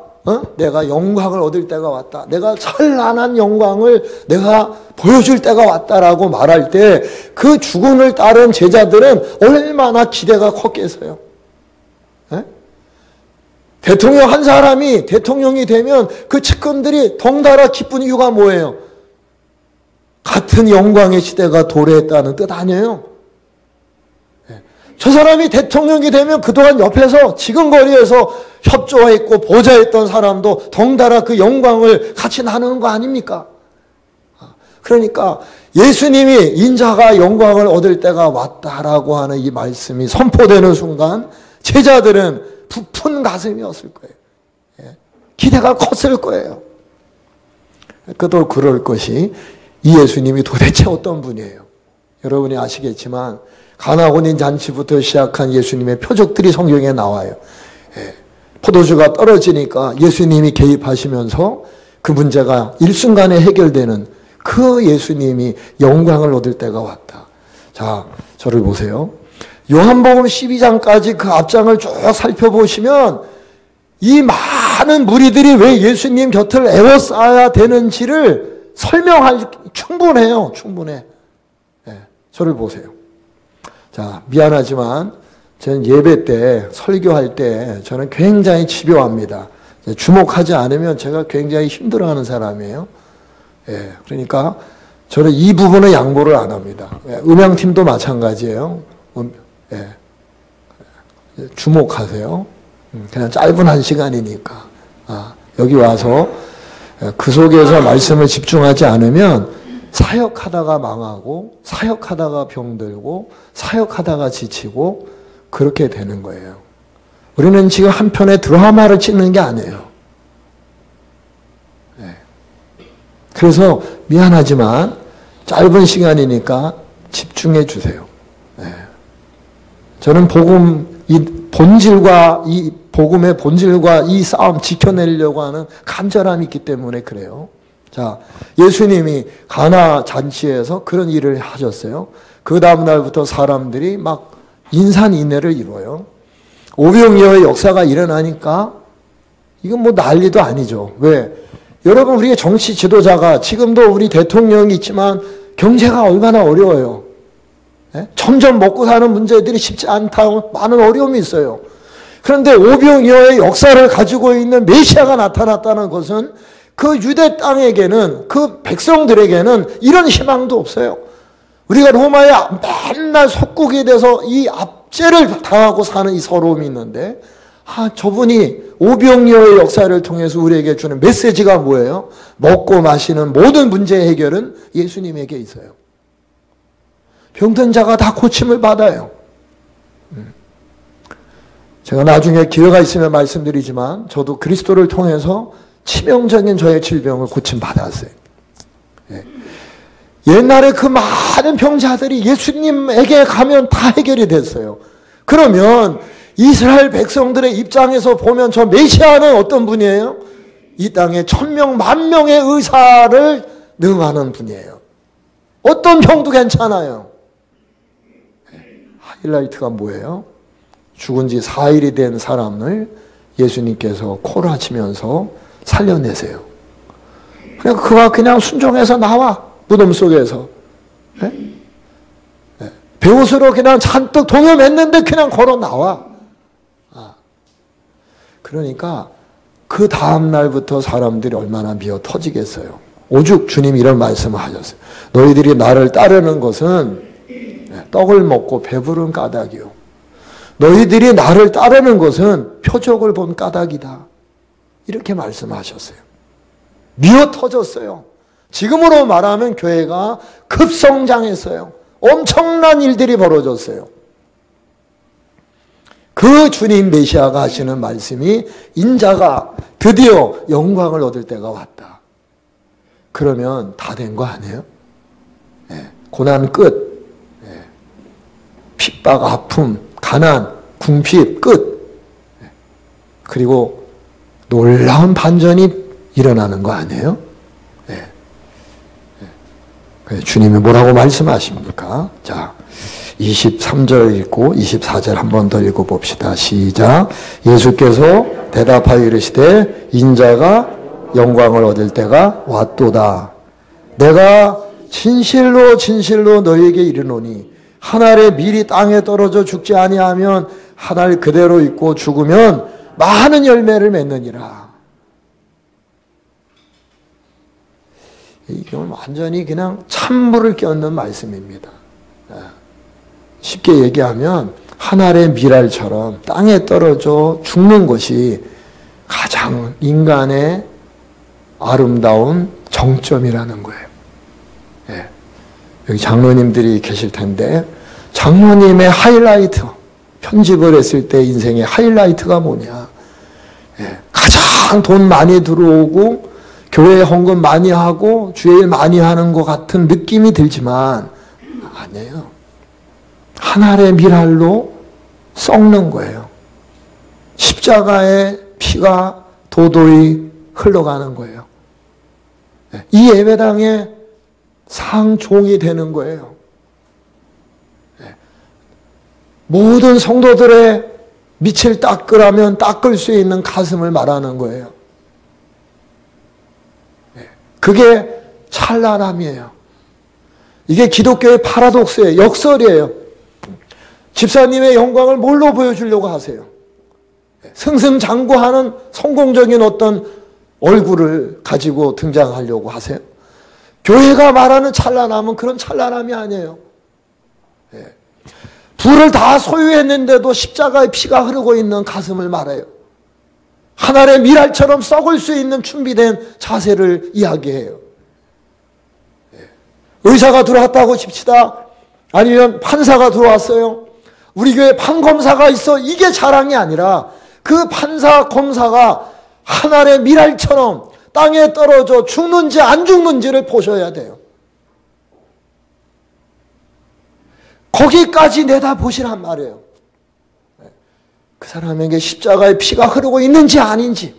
내가 영광을 얻을 때가 왔다. 내가 찬란한 영광을 내가 보여줄 때가 왔다라고 말할 때 그 주군을 따른 제자들은 얼마나 기대가 컸겠어요. 에? 대통령 한 사람이 대통령이 되면 그 측근들이 덩달아 기쁜 이유가 뭐예요? 같은 영광의 시대가 도래했다는 뜻 아니에요? 저 사람이 대통령이 되면 그동안 옆에서 지근거리에서 협조했고 보좌했던 사람도 덩달아 그 영광을 같이 나누는 거 아닙니까? 그러니까 예수님이 인자가 영광을 얻을 때가 왔다라고 하는 이 말씀이 선포되는 순간 제자들은 부푼 가슴이었을 거예요. 기대가 컸을 거예요. 그도 그럴 것이 이 예수님이 도대체 어떤 분이에요? 여러분이 아시겠지만 가나혼인 잔치부터 시작한 예수님의 표적들이 성경에 나와요. 포도주가 떨어지니까 예수님이 개입하시면서 그 문제가 일순간에 해결되는 그 예수님이 영광을 얻을 때가 왔다. 자, 저를 보세요. 요한복음 12장까지 그 앞장을 쭉 살펴보시면 이 많은 무리들이 왜 예수님 곁을 애워싸야 되는지를 설명할 충분해요. 충분해. 저를 보세요. 자, 미안하지만 저는 예배 때, 설교할 때 저는 굉장히 집요합니다. 주목하지 않으면 제가 굉장히 힘들어하는 사람이에요. 예, 그러니까 저는 이 부분은 양보를 안 합니다. 음향팀도 마찬가지예요. 예, 주목하세요. 그냥 짧은 1시간이니까. 여기 와서 그 속에서 말씀을 집중하지 않으면 사역하다가 망하고, 사역하다가 병들고, 사역하다가 지치고, 그렇게 되는 거예요. 우리는 지금 한 편의 드라마를 찍는 게 아니에요. 네. 그래서 미안하지만 짧은 시간이니까 집중해 주세요. 네. 저는 복음, 이 본질과, 이 복음의 본질과 이 싸움 지켜내려고 하는 간절함이 있기 때문에 그래요. 자, 예수님이 가나 잔치에서 그런 일을 하셨어요. 그 다음날부터 사람들이 막 인산인해를 이뤄요. 오병이어의 역사가 일어나니까 이건 뭐 난리도 아니죠. 왜? 여러분, 우리의 정치 지도자가, 지금도 우리 대통령이 있지만 경제가 얼마나 어려워요. 네? 점점 먹고 사는 문제들이 쉽지 않다고 많은 어려움이 있어요. 그런데 오병이어의 역사를 가지고 있는 메시아가 나타났다는 것은 그 유대 땅에게는, 그 백성들에게는 이런 희망도 없어요. 우리가 로마에 맨날 속국이 돼서 이 압제를 당하고 사는 이 서러움이 있는데, 저분이 오병이어의 역사를 통해서 우리에게 주는 메시지가 뭐예요? 먹고 마시는 모든 문제의 해결은 예수님에게 있어요. 병든 자가 다 고침을 받아요. 제가 나중에 기회가 있으면 말씀드리지만 저도 그리스도를 통해서 치명적인 저의 질병을 고침받았어요. 예. 옛날에 그 많은 병자들이 예수님에게 가면 다 해결이 됐어요. 그러면 이스라엘 백성들의 입장에서 보면 저 메시아는 어떤 분이에요? 이 땅에 1000명, 10,000명의 의사를 능하는 분이에요. 어떤 병도 괜찮아요. 하이라이트가 뭐예요? 죽은 지 4일이 된 사람을 예수님께서 코를 치면서 살려내세요. 그러니까 그가 그냥 순종해서 나와, 무덤 속에서. 네? 네. 배옷으로 그냥 잔뜩 동여맸는데 그냥 걸어 나와. 그러니까 그 다음 날부터 사람들이 얼마나 미어 터지겠어요. 오죽 주님이 이런 말씀을 하셨어요. 너희들이 나를 따르는 것은 떡을 먹고 배부른 까닭이요. 너희들이 나를 따르는 것은 표적을 본 까닭이다. 이렇게 말씀하셨어요. 미어 터졌어요. 지금으로 말하면 교회가 급성장했어요. 엄청난 일들이 벌어졌어요. 그 주님 메시아가 하시는 말씀이 인자가 드디어 영광을 얻을 때가 왔다. 그러면 다 된 거 아니에요? 네. 고난 끝. 네. 핍박, 아픔, 가난, 궁핍 끝. 네. 그리고 놀라운 반전이 일어나는 거 아니에요? 네. 네. 주님이 뭐라고 말씀하십니까? 자, 23절 읽고 24절 한 번 더 읽어봅시다. 시작. 예수께서 대답하여 이르시되 인자가 영광을 얻을 때가 왔도다. 내가 진실로 진실로 너희에게 이르노니 한 알의 밀이 땅에 떨어져 죽지 아니하면 한 알 그대로 있고 죽으면 많은 열매를 맺느니라. 이건 완전히 그냥 찬물을 껴얹는 말씀입니다. 쉽게 얘기하면 한 알의 밀알처럼 땅에 떨어져 죽는 것이 가장 인간의 아름다운 정점이라는 거예요. 예. 여기 장로님들이 계실 텐데 장로님의 하이라이트, 편집을 했을 때 인생의 하이라이트가 뭐냐. 예. 가장 돈 많이 들어오고 교회에 헌금 많이 하고 주의 일 많이 하는 것 같은 느낌이 들지만 아니에요. 한 알의 밀알로 썩는 거예요. 십자가의 피가 도도히 흘러가는 거예요. 이 예배당의 상종이 되는 거예요. 모든 성도들의 밑을 닦으라면 닦을 수 있는 가슴을 말하는 거예요. 그게 찬란함이에요. 이게 기독교의 파라독스예요. 역설이에요. 집사님의 영광을 뭘로 보여주려고 하세요? 승승장구하는 성공적인 어떤 얼굴을 가지고 등장하려고 하세요? 교회가 말하는 찬란함은 그런 찬란함이 아니에요. 불을 다 소유했는데도 십자가의 피가 흐르고 있는 가슴을 말해요. 하늘의 미랄처럼 썩을 수 있는 준비된 자세를 이야기해요. 의사가 들어왔다고 칩시다. 아니면 판사가 들어왔어요. 우리 교회 판검사가 있어. 이게 자랑이 아니라 그 판사 검사가 하늘의 미랄처럼 땅에 떨어져 죽는지 안 죽는지를 보셔야 돼요. 거기까지 내다보시란 말이에요. 그 사람에게 십자가의 피가 흐르고 있는지 아닌지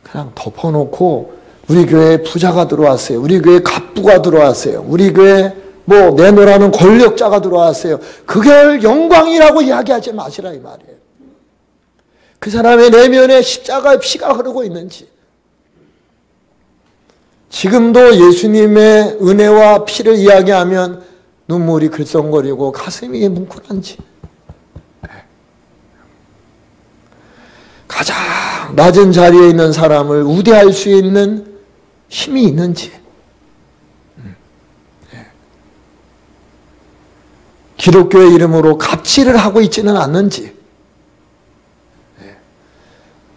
그냥 덮어놓고 우리 교회에 부자가 들어왔어요. 우리 교회에 갑부가 들어왔어요. 우리 교회에 뭐 내놓으라는 권력자가 들어왔어요. 그게 영광이라고 이야기하지 마시라 이 말이에요. 그 사람의 내면에 십자가의 피가 흐르고 있는지, 지금도 예수님의 은혜와 피를 이야기하면 눈물이 글썽거리고 가슴이 뭉클한지, 가장 낮은 자리에 있는 사람을 우대할 수 있는 힘이 있는지, 기독교의 이름으로 갑질을 하고 있지는 않는지,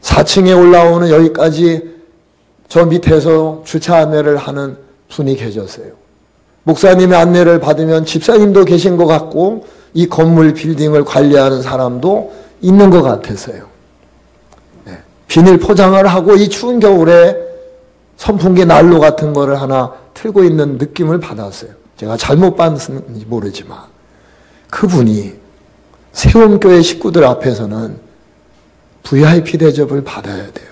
4층에 올라오는 여기까지 저 밑에서 주차 안내를 하는 분이 계셨어요. 목사님의 안내를 받으면 집사님도 계신 것 같고 이 건물 빌딩을 관리하는 사람도 있는 것 같았어요. 비닐 포장을 하고 이 추운 겨울에 선풍기 난로 같은 거를 하나 틀고 있는 느낌을 받았어요. 제가 잘못 봤는지 모르지만 그분이 세움교회 식구들 앞에서는 VIP 대접을 받아야 돼요.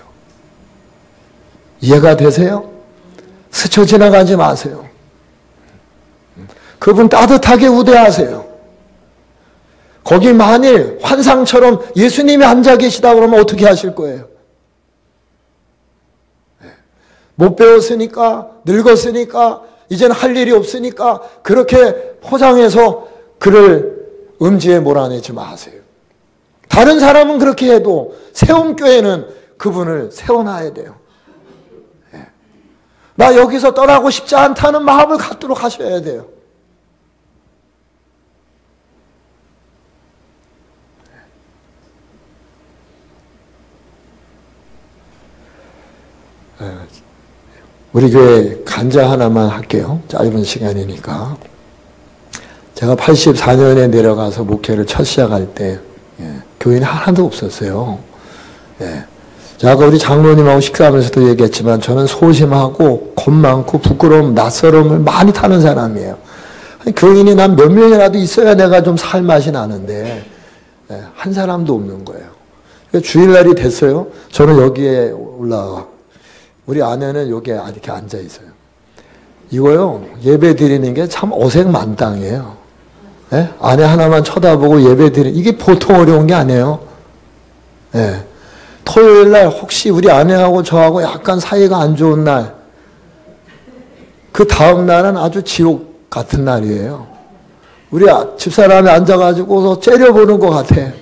이해가 되세요? 스쳐 지나가지 마세요. 그분 따뜻하게 우대하세요. 거기 만일 환상처럼 예수님이 앉아 계시다 그러면 어떻게 하실 거예요? 못 배웠으니까, 늙었으니까, 이제는 할 일이 없으니까 그렇게 포장해서 그를 음지에 몰아내지 마세요. 다른 사람은 그렇게 해도 세움교회는 그분을 세워놔야 돼요. 나 여기서 떠나고 싶지 않다는 마음을 갖도록 하셔야 돼요. 우리 교회 간증 하나만 할게요. 짧은 시간이니까. 제가 84년에 내려가서 목회를 첫 시작할 때 교인이 하나도 없었어요. 제가 우리 장로님하고 식사하면서도 얘기했지만 저는 소심하고 겁 많고 부끄러움, 낯설음을 많이 타는 사람이에요. 교인이 난 몇 명이라도 있어야 내가 좀 살 맛이 나는데 한 사람도 없는 거예요. 주일날이 됐어요. 저는 여기에 올라가. 우리 아내는 여기에 이렇게 앉아 있어요. 이거요, 예배 드리는 게 참 어색만땅이에요. 아내 하나만 쳐다보고 예배 드리는, 이게 보통 어려운 게 아니에요. 토요일 날 혹시 우리 아내하고 저하고 약간 사이가 안 좋은 날, 그 다음 날은 아주 지옥 같은 날이에요. 우리 집사람이 앉아가지고서 째려보는 것 같아.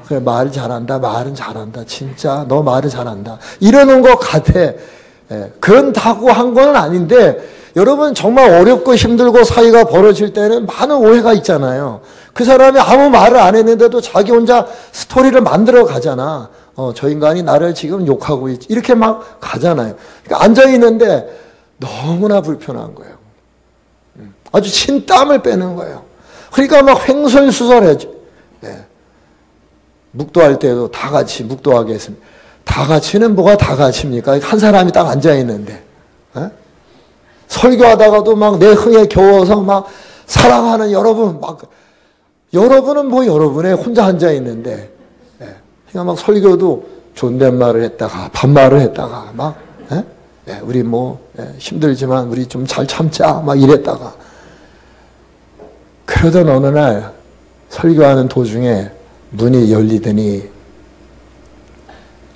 그래, 말 잘한다, 말은 잘한다, 진짜 너 말을 잘한다, 이러는 것 같아. 그런다고 한 건 아닌데, 여러분 정말 어렵고 힘들고 사이가 벌어질 때는 많은 오해가 있잖아요. 그 사람이 아무 말을 안 했는데도 자기 혼자 스토리를 만들어 가잖아. 저 인간이 나를 지금 욕하고 있지, 이렇게 막 가잖아요. 그러니까 앉아있는데 너무나 불편한 거예요. 아주 진땀을 빼는 거예요. 그러니까 막 횡설수설해져. 묵도할 때도 다 같이 묵도하겠습니다. 다 같이는 뭐가 다 같이입니까? 한 사람이 딱 앉아있는데. 설교하다가도 막 내 흥에 겨워서 막 사랑하는 여러분, 막 여러분은 뭐 여러분에 혼자 앉아있는데, 그러니까 막 설교도 존댓말을 했다가 반말을 했다가 막 우리 뭐 힘들지만 우리 좀 잘 참자 막 이랬다가, 그러던 어느 날 설교하는 도중에 문이 열리더니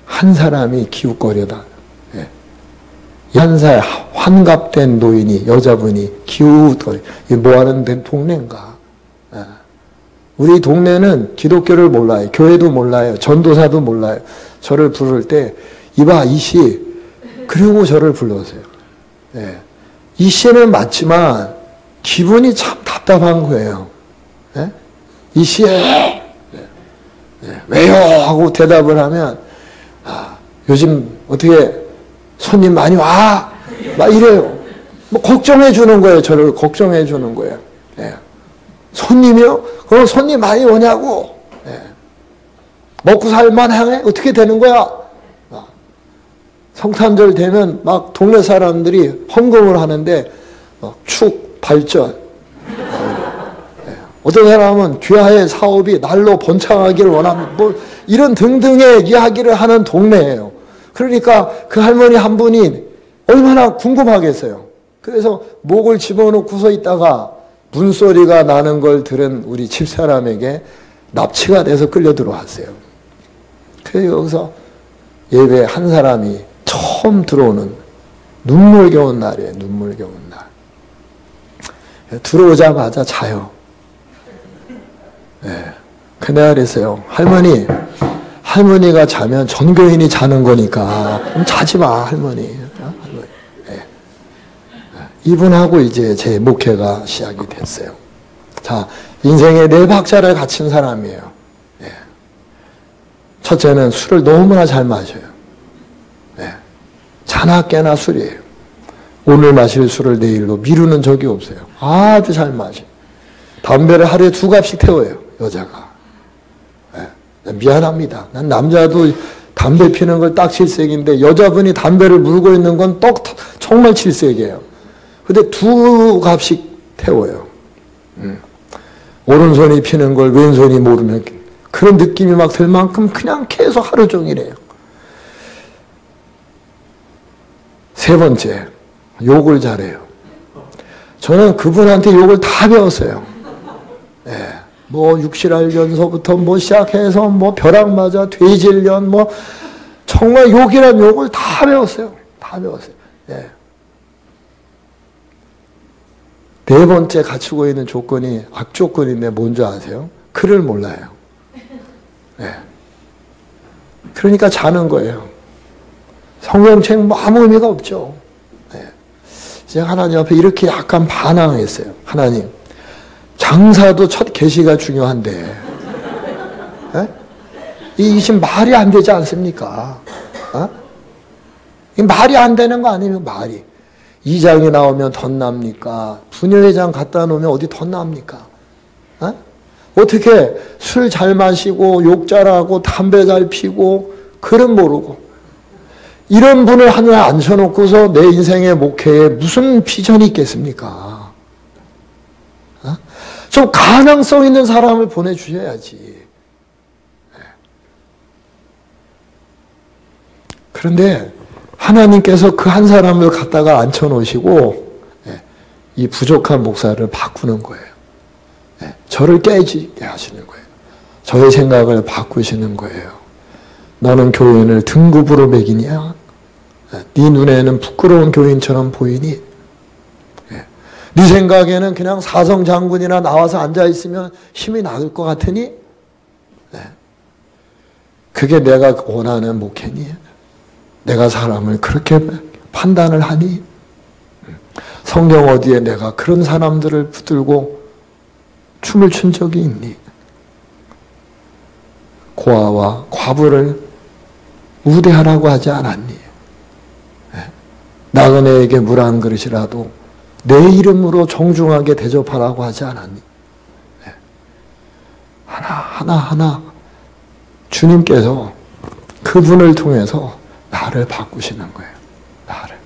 한 사람이 기웃거리다 한살 환갑된 노인이, 여자분이 기우거리, 뭐하는 동네인가. 우리 동네는 기독교를 몰라요. 교회도 몰라요. 전도사도 몰라요. 저를 부를 때 이봐 이씨, 그리고 저를 불러오세요. 이씨는 맞지만 기분이 참 답답한 거예요. 이씨, 왜요? 하고 대답을 하면 요즘 어떻게 손님 많이 와? 막 이래요. 뭐 걱정해 주는 거예요. 저를 걱정해 주는 거예요. 손님이요? 그럼 손님 많이 오냐고? 먹고 살만하네? 어떻게 되는 거야? 성탄절 되면 막 동네 사람들이 헌금을 하는데 축, 발전. 어떤 사람은 귀하의 사업이 날로 번창하기를 원합니다. 뭐 이런 등등의 이야기를 하는 동네예요. 그러니까 그 할머니 한 분이 얼마나 궁금하겠어요. 그래서 목을 집어넣고서 있다가 문소리가 나는 걸 들은 우리 집사람에게 납치가 돼서 끌려 들어왔어요. 그래서 여기서 예배 한 사람이 처음 들어오는 눈물겨운 날이에요. 눈물겨운 날. 들어오자마자 자요. 내가 그랬어요. 할머니가 자면 전교인이 자는 거니까 그럼 자지 마, 할머니. 이분하고 이제 제 목회가 시작이 됐어요. 자, 인생의 4박자를 갖춘 사람이에요. 첫째는 술을 너무나 잘 마셔요. 자나 깨나 술이에요. 오늘 마실 술을 내일로 미루는 적이 없어요. 아주 잘 마셔요. 담배를 하루에 2갑씩 태워요, 여자가. 미안합니다. 난 남자도 담배 피는 걸 딱 7색인데 여자분이 담배를 물고 있는 건 정말 7색이에요. 근데 2갑씩 태워요. 오른손이 피는 걸 왼손이 모르면 그런 느낌이 막 들 만큼 그냥 계속 하루 종일 해요. 세 번째, 욕을 잘해요. 저는 그분한테 욕을 다 배웠어요. 뭐 육실할연서부터 뭐 시작해서 뭐 벼락 맞아 돼질련 뭐 정말 욕이란 욕을 다 배웠어요. 다 배웠어요. 네 번째 갖추고 있는 조건이 악조건인데 뭔지 아세요? 글을 몰라요. 그러니까 자는 거예요. 성경책 뭐 아무 의미가 없죠. 제가 하나님 앞에 이렇게 약간 반항했어요. 하나님, 장사도 첫 계시가 중요한데 이 지금 말이 안 되지 않습니까? 이 말이 안 되는 거 아니에요, 말이. 2장이 나오면 덧납니까? 부녀회장 갖다 놓으면 어디 덧납니까? 어떻게 술 잘 마시고 욕 잘하고 담배 잘 피고 글은 모르고 이런 분을 하나 앉혀놓고서 내 인생의 목회에 무슨 비전이 있겠습니까? 좀 가능성 있는 사람을 보내주셔야지. 그런데 하나님께서 그 한 사람을 갖다가 앉혀놓으시고 이 부족한 목사를 바꾸는 거예요. 저를 깨지게 하시는 거예요. 저의 생각을 바꾸시는 거예요. 너는 교인을 등급으로 매기냐? 네 눈에는 부끄러운 교인처럼 보이니? 네 생각에는 그냥 사성 장군이나 나와서 앉아있으면 힘이 나을 것 같으니? 그게 내가 원하는 목회니? 내가 사람을 그렇게 판단을 하니? 성경 어디에 내가 그런 사람들을 붙들고 춤을 춘 적이 있니? 고아와 과부를 우대하라고 하지 않았니? 나그네에게 물 한 그릇이라도 내 이름으로 정중하게 대접하라고 하지 않았니? 하나 주님께서 그분을 통해서 나를 바꾸시는 거예요. 나를.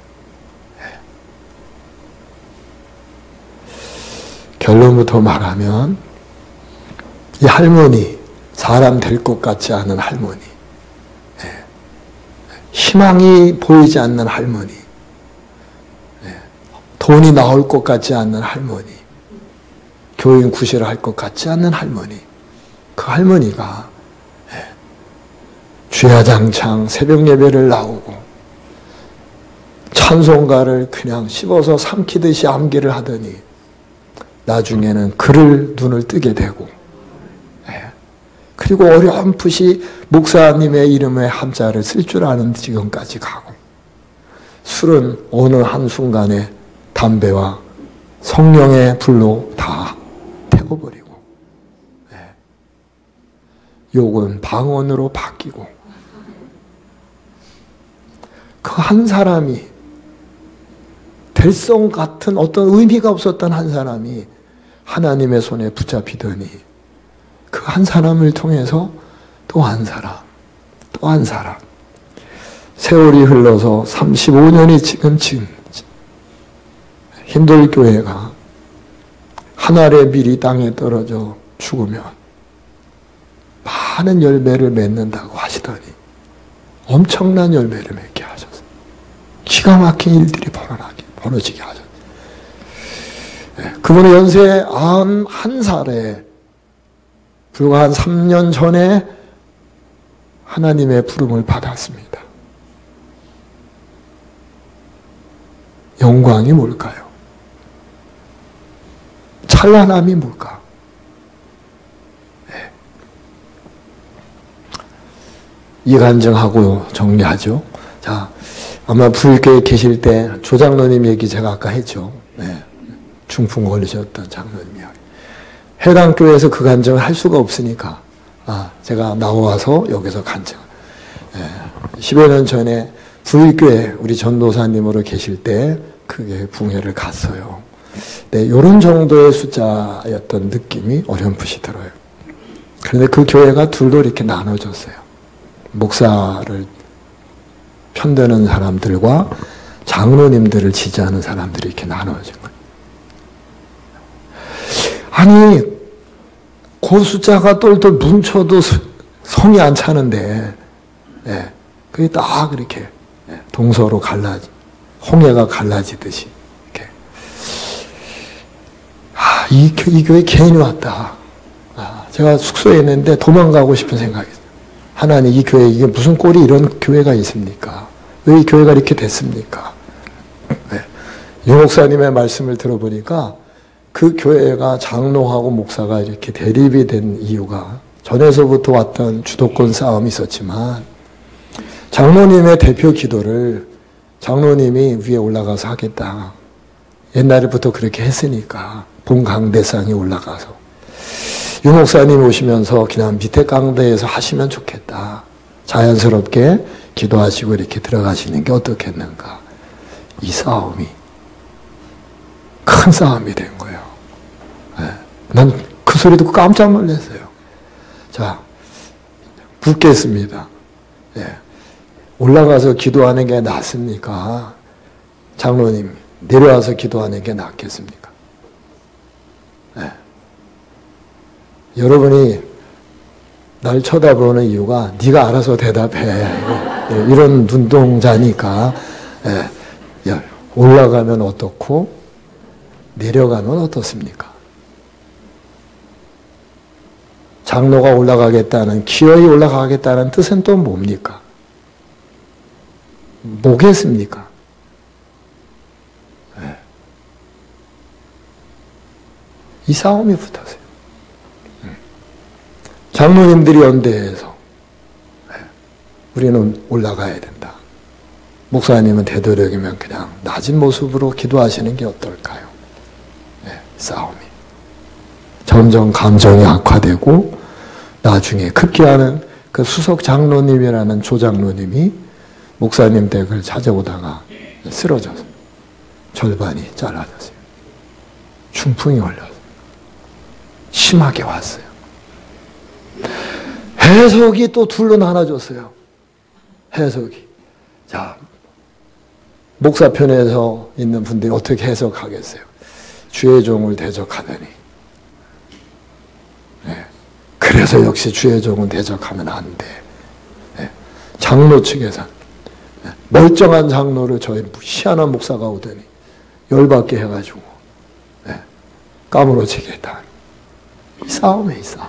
결론부터 말하면 이 할머니, 사람 될 것 같지 않은 할머니, 희망이 보이지 않는 할머니, 돈이 나올 것 같지 않는 할머니, 교인 구실을 할 것 같지 않는 할머니, 그 할머니가 주야장창 새벽 예배를 나오고 찬송가를 그냥 씹어서 삼키듯이 암기를 하더니 나중에는 글을 눈을 뜨게 되고, 그리고 어렴풋이 목사님의 이름의 한자를 쓸 줄 아는 지경까지 가고, 술은 어느 한순간에 담배와 성령의 불로 다 태워버리고, 욕은 방언으로 바뀌고, 그 한 사람이 될성 같은 어떤 의미가 없었던 한 사람이 하나님의 손에 붙잡히더니 그 한 사람을 통해서 또 한 사람, 또 한 사람. 세월이 흘러서 35년이 지금 힘들교회가 한 알의 밀이 땅에 떨어져 죽으면 많은 열매를 맺는다고 하시더니 엄청난 열매를 맺게 하셨어요. 기가 막힌 일들이 벌어지게 하셨어요. 그분의 연세 91살에 불과 한 3년 전에 하나님의 부름을 받았습니다. 영광이 뭘까요? 찬란함이 뭘까? 이간증하고 정리하죠. 자, 아마 불교에 계실 때 조장로님 얘기 제가 아까 했죠. 중풍 걸리셨던 장로님 이야기. 해당 교회에서 그 간증을 할 수가 없으니까 제가 나와서 여기서 간증. 10여 년 전에 불교에 우리 전도사님으로 계실 때 그게 붕해를 갔어요. 네, 이런 정도의 숫자였던 느낌이 어렴풋이 들어요. 그런데 그 교회가 둘로 이렇게 나눠졌어요. 목사를 편드는 사람들과 장로님들을 지지하는 사람들이 이렇게 나눠진 거예요. 아니, 그 숫자가 똘똘 뭉쳐도 성이 안 차는데, 그게 딱 이렇게 동서로 홍해가 갈라지듯이, 이렇게. 이 교회 괜히 왔다. 제가 숙소에 있는데 도망가고 싶은 생각이 있어요. 하나님, 이 교회, 이게 무슨 꼴이 이런 교회가 있습니까? 왜 이 교회가 이렇게 됐습니까? 유 목사님의 말씀을 들어보니까 그 교회가 장로하고 목사가 이렇게 대립이 된 이유가 전에서부터 왔던 주도권 싸움이 있었지만 장로님의 대표 기도를 장로님이 위에 올라가서 하겠다. 옛날부터 그렇게 했으니까 본 강대상에 올라가서 유 목사님 오시면서 그냥 밑에 강대에서 하시면 좋겠다. 자연스럽게 기도하시고 이렇게 들어가시는 게 어떻겠는가. 이 싸움이 큰 싸움이 된 거예요. 난 그 소리 듣고 깜짝 놀랐어요. 자, 묻겠습니다. 올라가서 기도하는 게 낫습니까? 장로님, 내려와서 기도하는 게 낫겠습니까? 여러분이 날 쳐다보는 이유가 네가 알아서 대답해. 이런 눈동자니까 올라가면 어떻고 내려가면 어떻습니까? 장로가 올라가겠다는, 기어이 올라가겠다는 뜻은 또 뭡니까? 뭐겠습니까? 이 싸움이 붙었어요. 장로님들이 연대해서 우리는 올라가야 된다. 목사님은 되도록이면 그냥 낮은 모습으로 기도하시는 게 어떨까요? 싸움이. 점점 감정이 악화되고 나중에 급기야는 그 수석 장로님이라는 조장로님이 목사님 댁을 찾아오다가 쓰러져서 절반이 잘라졌어요. 중풍이 걸려서 심하게 왔어요. 해석이 또 둘로 나눠졌어요. 해석이. 자, 목사편에서 있는 분들이 어떻게 해석하겠어요? 주의 종을 대적하더니. 그래서 역시 주의 종은 대적하면 안 돼. 장로 측에서는 멀쩡한 장로를 저희 희한한 목사가 오더니 열받게 해가지고 까무러치게 했다. 이 싸움에 이 싸움.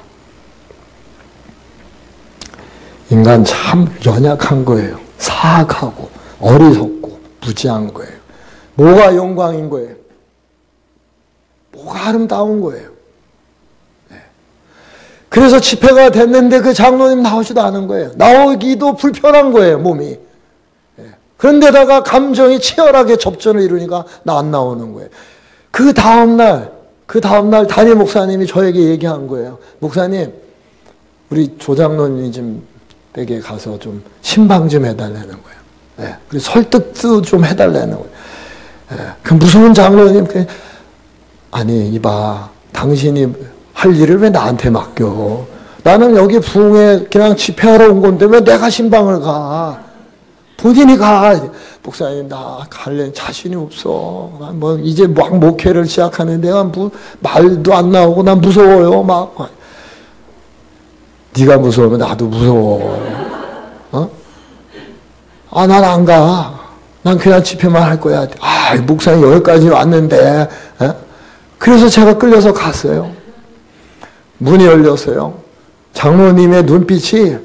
인간 참 연약한 거예요. 사악하고 어리석고 무지한 거예요. 뭐가 영광인 거예요? 뭐가 아름다운 거예요? 네. 그래서 집회가 됐는데 그 장로님 나오지도 않은 거예요. 나오기도 불편한 거예요, 몸이. 네. 그런데다가 감정이 치열하게 접전을 이루니까 안 나오는 거예요. 그 다음날 담임 목사님이 저에게 얘기한 거예요. 목사님, 우리 조장로님 좀 댁에 가서 좀 신방 좀 해달라는 거예요. 네. 그리고 설득도 좀 해달라는 거예요. 네. 그 무서운 장로님, 아니, 이봐, 당신이 할 일을 왜 나한테 맡겨? 나는 여기 부흥에 그냥 집회하러 온 건데 왜 내가 신방을 가? 본인이 가. 목사님, 나 갈래 자신이 없어. 난 뭐 이제 막 목회를 시작하는데 내가 말도 안 나오고 난 무서워요. 막. 네가 무서우면 나도 무서워. 어? 아, 난 안 가. 난 그냥 집회만 할 거야. 아, 목사님 여기까지 왔는데. 에? 그래서 제가 끌려서 갔어요. 문이 열렸어요. 장로님의 눈빛이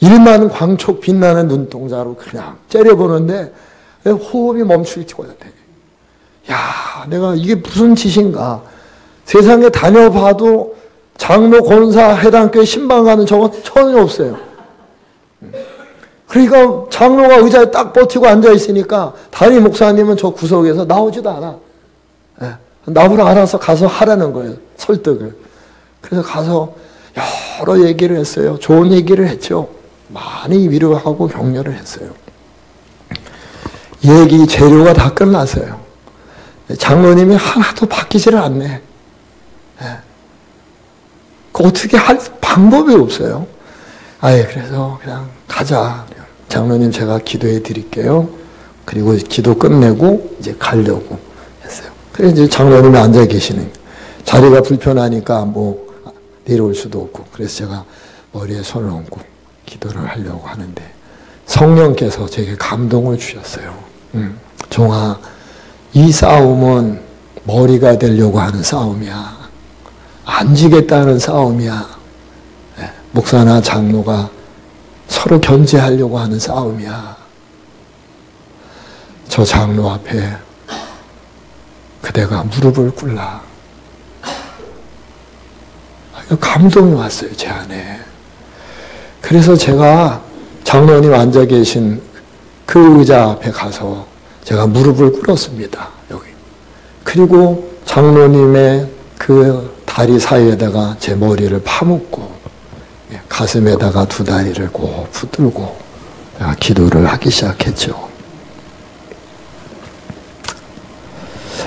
일만 광촉 빛나는 눈동자로 그냥 째려보는데 호흡이 멈출 것 같아요. 야, 내가 이게 무슨 짓인가. 세상에 다녀봐도 장로, 권사, 해당교회 신방 가는 저건 전혀 없어요. 그러니까 장로가 의자에 딱 버티고 앉아있으니까 담임 목사님은 저 구석에서 나오지도 않아. 나보러 알아서 가서 하라는 거예요. 설득을. 그래서 가서 여러 얘기를 했어요. 좋은 얘기를 했죠. 많이 위로하고 격려를 했어요. 얘기 재료가 다 끝났어요. 장로님이 하나도 바뀌지를 않네. 어떻게 할 방법이 없어요. 아예 그래서 그냥 가자. 장로님 제가 기도해 드릴게요. 그리고 기도 끝내고 이제 가려고 했어요. 그래서 이제 장로님이 앉아 계시는 자리가 불편하니까 뭐 내려올 수도 없고 그래서 제가 머리에 손을 얹고 기도를 하려고 하는데 성령께서 제게 감동을 주셨어요. 종아, 이 싸움은 머리가 되려고 하는 싸움이야. 앉으겠다는 싸움이야. 목사나 장로가 서로 견제하려고 하는 싸움이야. 저 장로 앞에 그대가 무릎을 꿇라. 감동이 왔어요, 제 안에. 그래서 제가 장로님 앉아 계신 그 의자 앞에 가서 제가 무릎을 꿇었습니다, 여기. 그리고 장로님의 그 다리 사이에다가 제 머리를 파묻고 가슴에다가 두 다리를 꼭 붙들고 기도를 하기 시작했죠.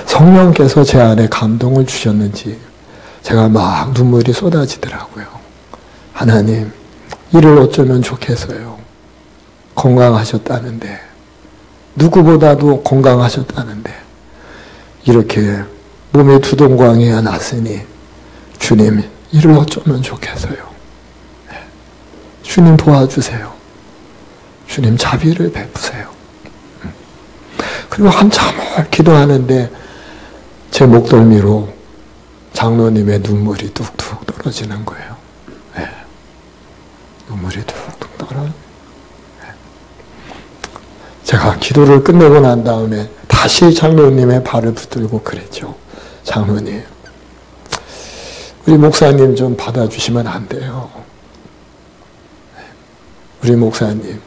성령께서 제 안에 감동을 주셨는지 제가 막 눈물이 쏟아지더라고요. 하나님, 이를 어쩌면 좋겠어요. 건강하셨다는데, 누구보다도 건강하셨다는데, 이렇게 몸에 두동광이 났으니, 주님, 이를 어쩌면 좋겠어요. 주님 도와주세요. 주님 자비를 베푸세요. 그리고 한참을 기도하는데, 제 목덜미로 장로님의 눈물이 뚝뚝 떨어지는 거예요. 네. 눈물이 뚝뚝 떨어. 네. 제가 기도를 끝내고 난 다음에 다시 장로님의 발을 붙들고 그랬죠. 장로님, 우리 목사님 좀 받아주시면 안 돼요. 우리 목사님,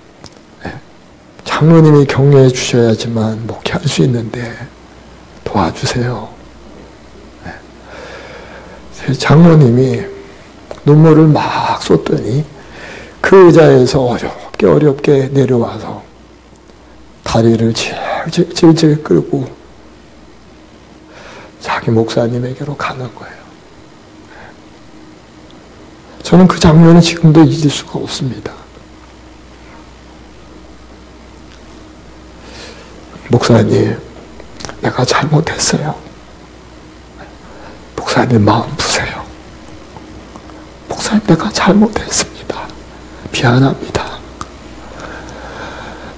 장로님이 격려해 주셔야지만 목회할 수 있는데 도와주세요. 장로님이 눈물을 막 쏟더니 그 의자에서 어렵게 내려와서 다리를 질질 끌고 자기 목사님에게로 가는 거예요. 저는 그 장면을 지금도 잊을 수가 없습니다. 목사님, 내가 잘못했어요. 목사님 마음 푸세요. 목사님, 내가 잘못했습니다. 미안합니다.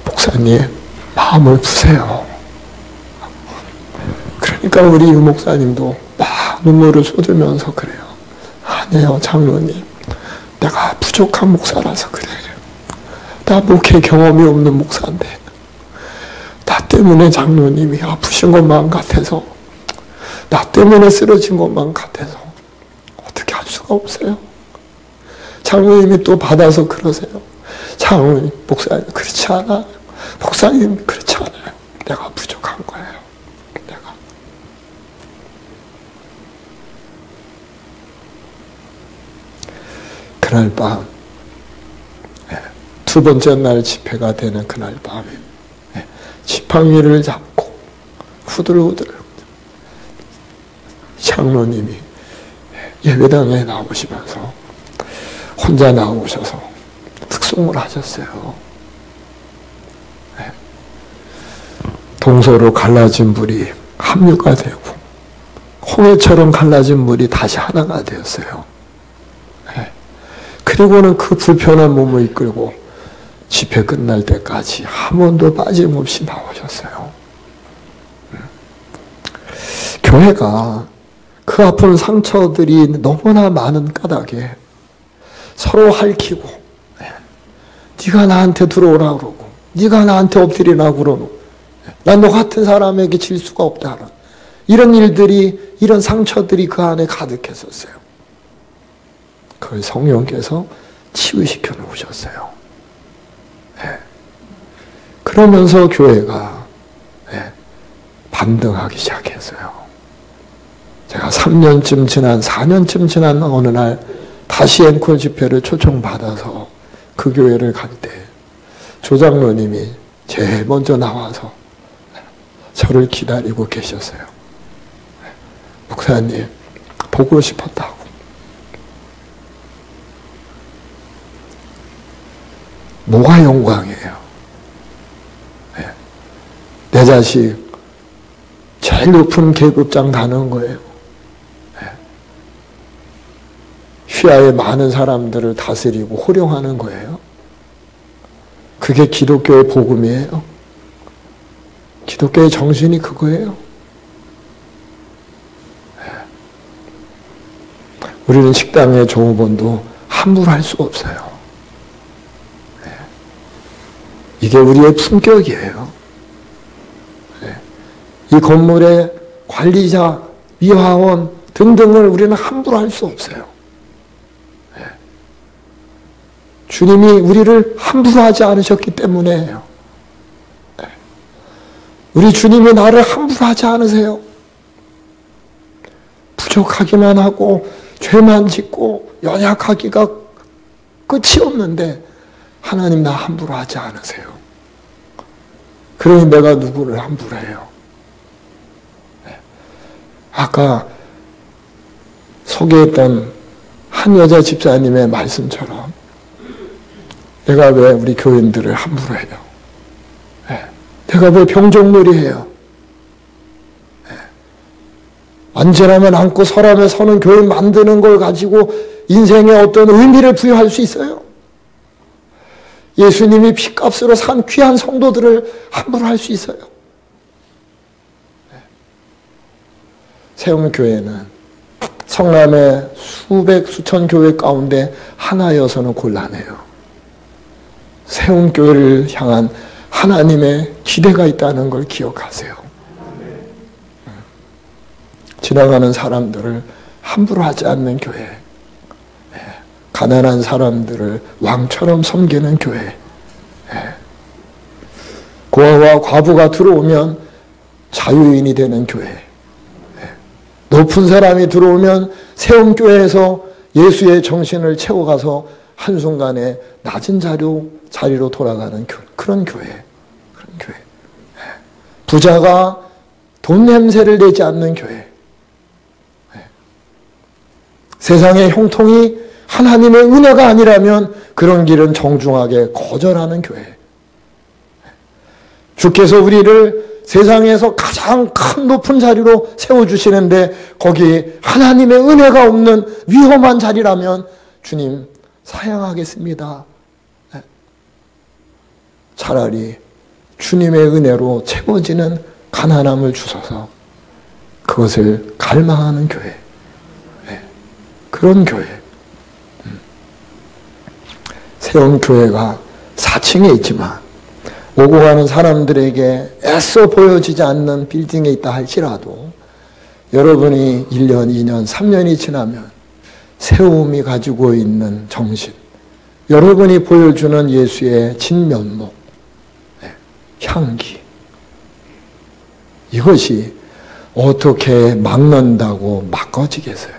목사님, 마음을 푸세요. 그러니까 우리 유 목사님도 막 눈물을 쏟으면서 그래요. 아니에요, 장로님. 내가 부족한 목사라서 그래. 나 목회 경험이 없는 목사인데 나 때문에 장로님이 아프신 것만 같아서, 나 때문에 쓰러진 것만 같아서 어떻게 할 수가 없어요. 장로님이 또 받아서 그러세요. 장로님, 목사님 그렇지 않아요. 목사님 그렇지 않아요. 내가 부족한 거예요. 내가. 그날 밤, 두 번째 날 집회가 되는 그날 밤에 지팡이를 잡고 후들후들 장로님이 예배당에 나오시면서 혼자 나오셔서 특송을 하셨어요. 동서로 갈라진 물이 합류가 되고 홍해처럼 갈라진 물이 다시 하나가 되었어요. 그리고는 그 불편한 몸을 이끌고 집회 끝날 때까지 한 번도 빠짐없이 나오셨어요. 교회가 그 아픈 상처들이 너무나 많은 까닭에 서로 핥히고, 네가 나한테 들어오라 그러고, 네가 나한테 엎드리라 그러고, 난 너 같은 사람에게 질 수가 없다. 이런 일들이, 이런 상처들이 그 안에 가득했었어요. 그걸 성령께서 치유시켜 놓으셨어요. 그러면서 교회가 반등하기 시작했어요. 제가 3년쯤 지난, 4년쯤 지난 어느 날 다시 앵콜 집회를 초청받아서 그 교회를 갈 때 조장로님이 제일 먼저 나와서 저를 기다리고 계셨어요. 목사님, 보고 싶었다고. 뭐가 영광이에요? 내 자식 제일 높은 계급장 다는 거예요. 휘하에 많은 사람들을 다스리고 호령하는 거예요. 그게 기독교의 복음이에요. 기독교의 정신이 그거예요. 우리는 식당의 종업원도 함부로 할 수가 없어요. 이게 우리의 품격이에요. 이 건물의 관리자, 미화원 등등을 우리는 함부로 할 수 없어요. 주님이 우리를 함부로 하지 않으셨기 때문에요. 우리 주님이 나를 함부로 하지 않으세요. 부족하기만 하고 죄만 짓고 연약하기가 끝이 없는데 하나님 나 함부로 하지 않으세요. 그러니 내가 누구를 함부로 해요. 아까 소개했던 한 여자 집사님의 말씀처럼 내가 왜 우리 교인들을 함부로 해요? 내가 왜 병정놀이해요? 언제라면 안고 서랍에 서는 교인 만드는 걸 가지고 인생에 어떤 의미를 부여할 수 있어요? 예수님이 피값으로 산 귀한 성도들을 함부로 할 수 있어요? 세움교회는 성남의 수백 수천 교회 가운데 하나여서는 곤란해요. 세움교회를 향한 하나님의 기대가 있다는 걸 기억하세요. 지나가는 사람들을 함부로 하지 않는 교회, 가난한 사람들을 왕처럼 섬기는 교회, 고아와 과부가 들어오면 자유인이 되는 교회, 높은 사람이 들어오면 세움교회에서 예수의 정신을 채워가서 한순간에 낮은 자리로 돌아가는 그런 교회. 그런 교회. 부자가 돈 냄새를 내지 않는 교회. 세상의 형통이 하나님의 은혜가 아니라면 그런 길은 정중하게 거절하는 교회. 주께서 우리를 세상에서 가장 큰 높은 자리로 세워주시는데 거기 하나님의 은혜가 없는 위험한 자리라면 주님 사양하겠습니다. 차라리 주님의 은혜로 채워지는 가난함을 주셔서 그것을 갈망하는 교회. 그런 교회. 세움교회가 4층에 있지만 오고 가는 사람들에게 애써 보여지지 않는 빌딩에 있다 할지라도 여러분이 1년, 2년, 3년이 지나면 세움이 가지고 있는 정신, 여러분이 보여주는 예수의 진면목, 향기, 이것이 어떻게 막는다고 막아지겠어요?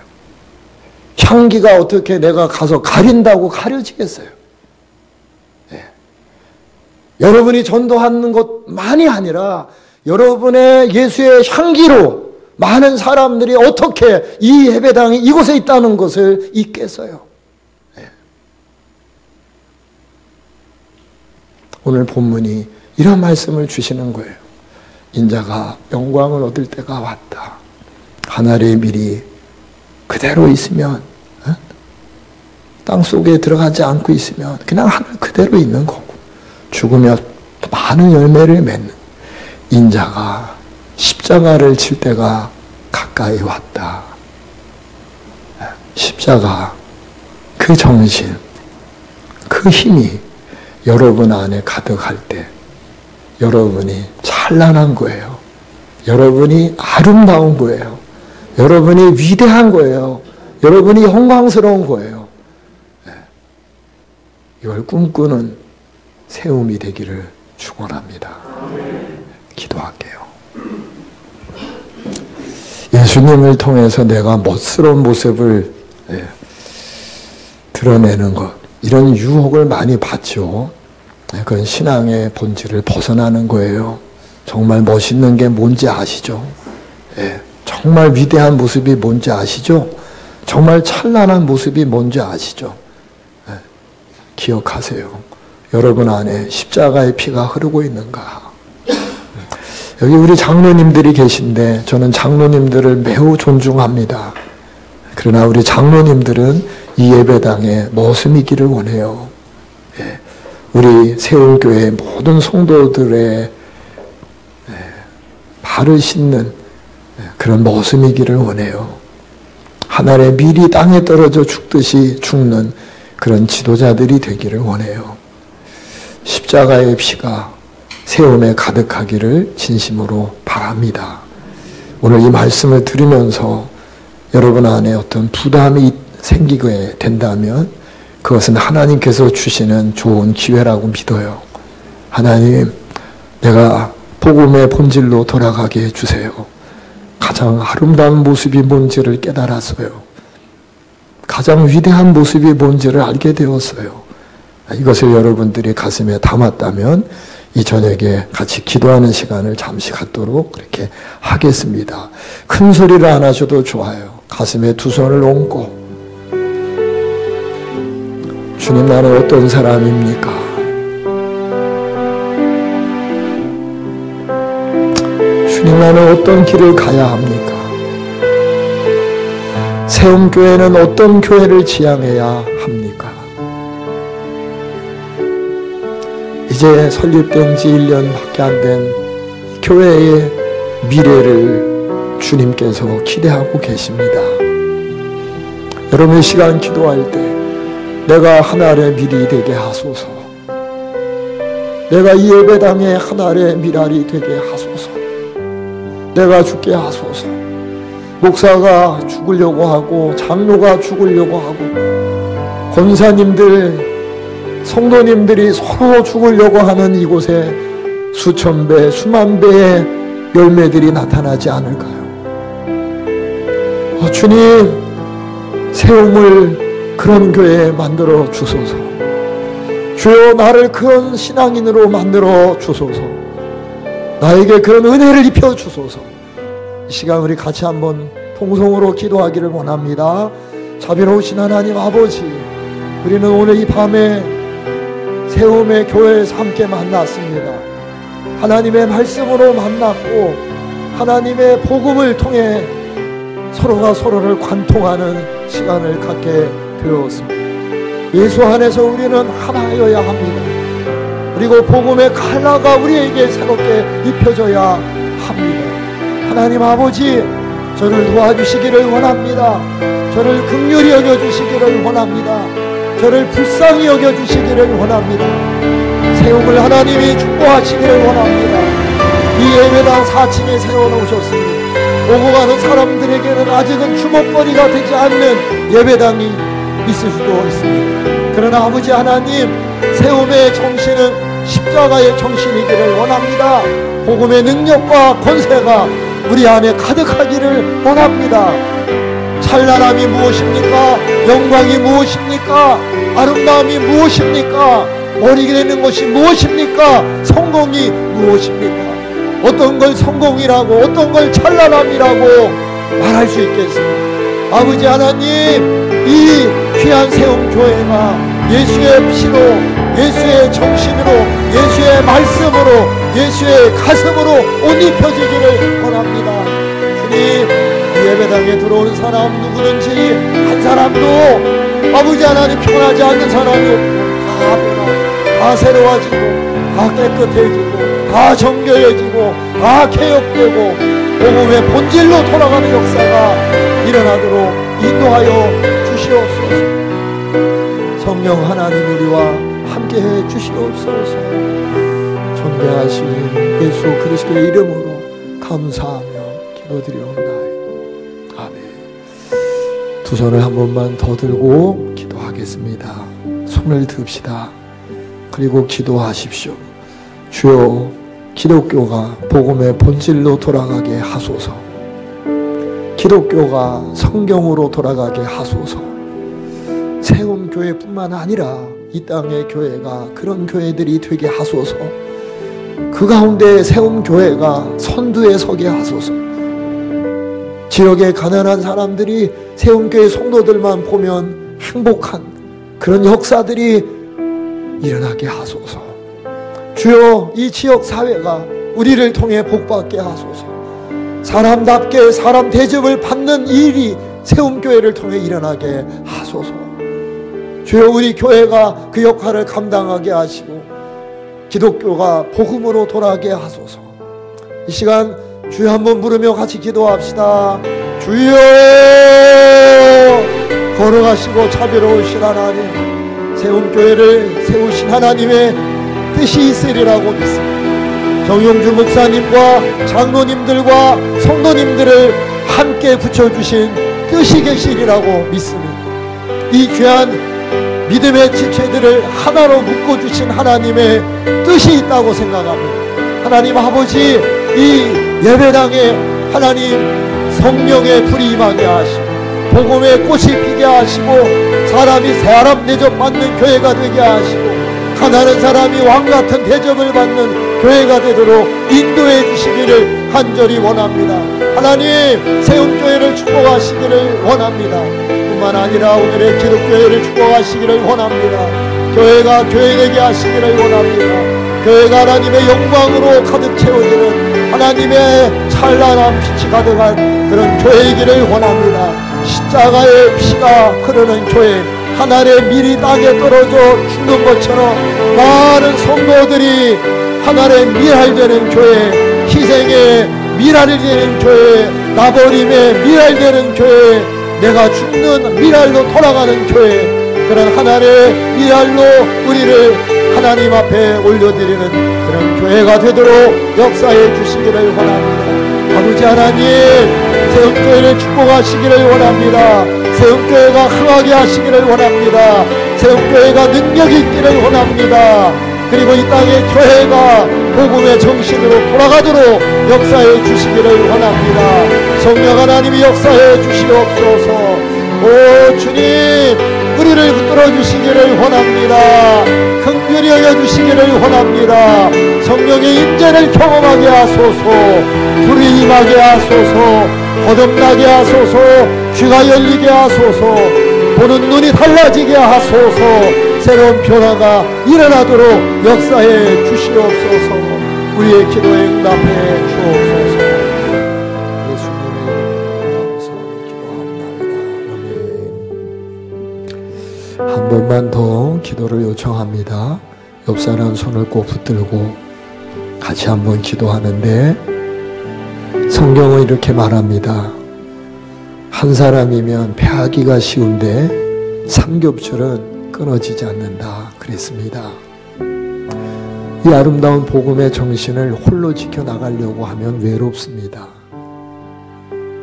향기가 어떻게 내가 가서 가린다고 가려지겠어요? 여러분이 전도하는 것만이 아니라 여러분의 예수의 향기로 많은 사람들이 어떻게 이 예배당이 이곳에 있다는 것을 잊겠어요. 오늘 본문이 이런 말씀을 주시는 거예요. 인자가 영광을 얻을 때가 왔다. 하늘의 밀이 그대로 있으면, 땅 속에 들어가지 않고 있으면 그냥 하늘 그대로 있는 거고, 죽으면 많은 열매를 맺는 인자가 십자가를 칠 때가 가까이 왔다. 십자가, 그 정신, 그 힘이 여러분 안에 가득할 때 여러분이 찬란한 거예요. 여러분이 아름다운 거예요. 여러분이 위대한 거예요. 여러분이 영광스러운 거예요. 이걸 꿈꾸는 세움이 되기를 축원합니다. 기도할게요. 예수님을 통해서 내가 멋스러운 모습을 드러내는 것, 이런 유혹을 많이 받죠. 그건 신앙의 본질을 벗어나는 거예요. 정말 멋있는 게 뭔지 아시죠? 정말 위대한 모습이 뭔지 아시죠? 정말 찬란한 모습이 뭔지 아시죠? 기억하세요. 여러분 안에 십자가의 피가 흐르고 있는가? 여기 우리 장로님들이 계신데 저는 장로님들을 매우 존중합니다. 그러나 우리 장로님들은 이 예배당에 머슴이기를 원해요. 우리 세움교회 모든 성도들의 발을 씻는 그런 머슴이기를 원해요. 하늘의 밀이 땅에 떨어져 죽듯이 죽는 그런 지도자들이 되기를 원해요. 십자가의 피가 세움에 가득하기를 진심으로 바랍니다. 오늘 이 말씀을 들으면서 여러분 안에 어떤 부담이 생기게 된다면 그것은 하나님께서 주시는 좋은 기회라고 믿어요. 하나님, 내가 복음의 본질로 돌아가게 해주세요. 가장 아름다운 모습이 뭔지를 깨달았어요. 가장 위대한 모습이 뭔지를 알게 되었어요. 이것을 여러분들이 가슴에 담았다면 이 저녁에 같이 기도하는 시간을 잠시 갖도록 그렇게 하겠습니다. 큰 소리를 안 하셔도 좋아요. 가슴에 두 손을 얹고, 주님, 나는 어떤 사람입니까? 주님, 나는 어떤 길을 가야 합니까? 세움교회는 어떤 교회를 지향해야 합니까? 이제 설립된 지 1년밖에 안 된 교회의 미래를 주님께서 기대하고 계십니다. 여러분, 시간 기도할 때 내가 하늘의 밀이 되게 하소서. 내가 이 예배당의 하늘의 밀알이 되게 하소서. 내가 죽게 하소서. 목사가 죽으려고 하고 장로가 죽으려고 하고 권사님들, 성도님들이 서로 죽으려고 하는 이곳에 수천 배, 수만 배의 열매들이 나타나지 않을까요? 주님, 세움을 그런 교회에 만들어 주소서. 주여, 나를 그런 신앙인으로 만들어 주소서. 나에게 그런 은혜를 입혀 주소서. 이 시간 우리 같이 한번 통성으로 기도하기를 원합니다. 자비로우신 하나님 아버지, 우리는 오늘 이 밤에 세움의 교회에서 함께 만났습니다. 하나님의 말씀으로 만났고 하나님의 복음을 통해 서로가 서로를 관통하는 시간을 갖게 되었습니다. 예수 안에서 우리는 하나여야 합니다. 그리고 복음의 칼라가 우리에게 새롭게 입혀져야 합니다. 하나님 아버지, 저를 도와주시기를 원합니다. 저를 긍휼히 여겨주시기를 원합니다. 저를 불쌍히 여겨주시기를 원합니다. 세움을 하나님이 축복하시기를 원합니다. 이 예배당 4층에 세워놓으셨습니다. 오고 가는 사람들에게는 아직은 주목거리가 되지 않는 예배당이 있을 수도 있습니다. 그러나 아버지 하나님, 세움의 정신은 십자가의 정신이기를 원합니다. 복음의 능력과 권세가 우리 안에 가득하기를 원합니다. 찬란함이 무엇입니까? 영광이 무엇입니까? 아름다움이 무엇입니까? 어리게 되는 것이 무엇입니까? 성공이 무엇입니까? 어떤 걸 성공이라고, 어떤 걸 찬란함이라고 말할 수 있겠습니까? 아버지 하나님, 이 귀한 세움교회가 예수의 피로, 예수의 정신으로, 예수의 말씀으로, 예수의 가슴으로 옷 입혀지기를 원합니다. 주님, 이 예배당에 들어오는 사람 누구든지 한 사람도 아버지 하나님 편하지 않는 사람이 없고 다 변하고 다 새로워지고 다 깨끗해지고 다 정결해지고 다 개혁되고 복음의 본질로 돌아가는 역사가 일어나도록 인도하여 주시옵소서. 성령 하나님 우리와 함께해 주시옵소서. 존귀하신 예수 그리스도의 이름으로 감사하며 기도드리옵나이다. 아멘. 두 손을 한 번만 더 들고 기도하겠습니다. 손을 듭시다. 그리고 기도하십시오. 주여, 기독교가 복음의 본질로 돌아가게 하소서. 기독교가 성경으로 돌아가게 하소서. 세움교회뿐만 아니라 이 땅의 교회가 그런 교회들이 되게 하소서. 그 가운데 세움교회가 선두에 서게 하소서. 지역의 가난한 사람들이 세움교회 성도들만 보면 행복한 그런 역사들이 일어나게 하소서. 주여, 이 지역 사회가 우리를 통해 복받게 하소서. 사람답게 사람 대접을 받는 일이 세움교회를 통해 일어나게 하소서. 주여, 우리 교회가 그 역할을 감당하게 하시고 기독교가 복음으로 돌아가게 하소서. 이 시간 주여 한번 부르며 같이 기도합시다. 주여, 걸어가시고 자비로우신 하나님, 세움교회를 세우신 하나님의 뜻이 있으리라고 믿습니다. 정용주 목사님과 장로님들과 성도님들을 함께 붙여주신 뜻이 계시리라고 믿습니다. 이 귀한 믿음의 지체들을 하나로 묶어주신 하나님의 뜻이 있다고 생각합니다. 하나님 아버지, 이 예배당에 하나님 성령의 불이 임하게 하시고 복음의 꽃이 피게 하시고 사람이 사람 대접받는 교회가 되게 하시고 가난한 사람이 왕같은 대접을 받는 교회가 되도록 인도해 주시기를 간절히 원합니다. 하나님, 세움교회를 축복하시기를 원합니다. 뿐만 아니라 오늘의 기독교회를 축복하시기를 원합니다. 교회가 교회되게 하시기를 원합니다. 교회가 하나님의 영광으로 가득 채워지는 하나님의 찬란한 빛이 가득한 그런 교회이기를 원합니다. 십자가의 피가 흐르는 교회, 하늘의 밀이 땅에 떨어져 죽는 것처럼 많은 성도들이 하늘의 밀알되는 교회, 희생의 밀알이 되는 교회, 나버림의 밀알되는 교회, 내가 죽는 밀알로 돌아가는 교회, 그런 하늘의 밀알로 우리를 하나님 앞에 올려드리는 그런 교회가 되도록 역사해 주시기를 원합니다. 아버지 하나님, 세움교회를 축복하시기를 원합니다. 세움교회가 흥하게 하시기를 원합니다. 세움교회가 능력이 있기를 원합니다. 그리고 이 땅의 교회가 복음의 정신으로 돌아가도록 역사해 주시기를 원합니다. 성령 하나님이 역사해 주시옵소서. 오 주님, 우리를 붙들어 주시기를 원합니다. 긍휼히 여겨 주시기를 원합니다. 성령의 임재를 경험하게 하소서. 불이 임하게 하소서. 거듭나게 하소서. 귀가 열리게 하소서. 보는 눈이 달라지게 하소서. 새로운 변화가 일어나도록 역사해 주시옵소서. 우리의 기도에 응답해 주옵소서. 예수님의 이름으로 감사하며 기도합니다. 아멘. 한 번만 더 기도를 요청합니다. 옆 사람 손을 꼭 붙들고 같이 한번 기도하는데, 성경은 이렇게 말합니다. 한 사람이면 패하기가 쉬운데 삼겹줄은 끊어지지 않는다 그랬습니다. 이 아름다운 복음의 정신을 홀로 지켜나가려고 하면 외롭습니다.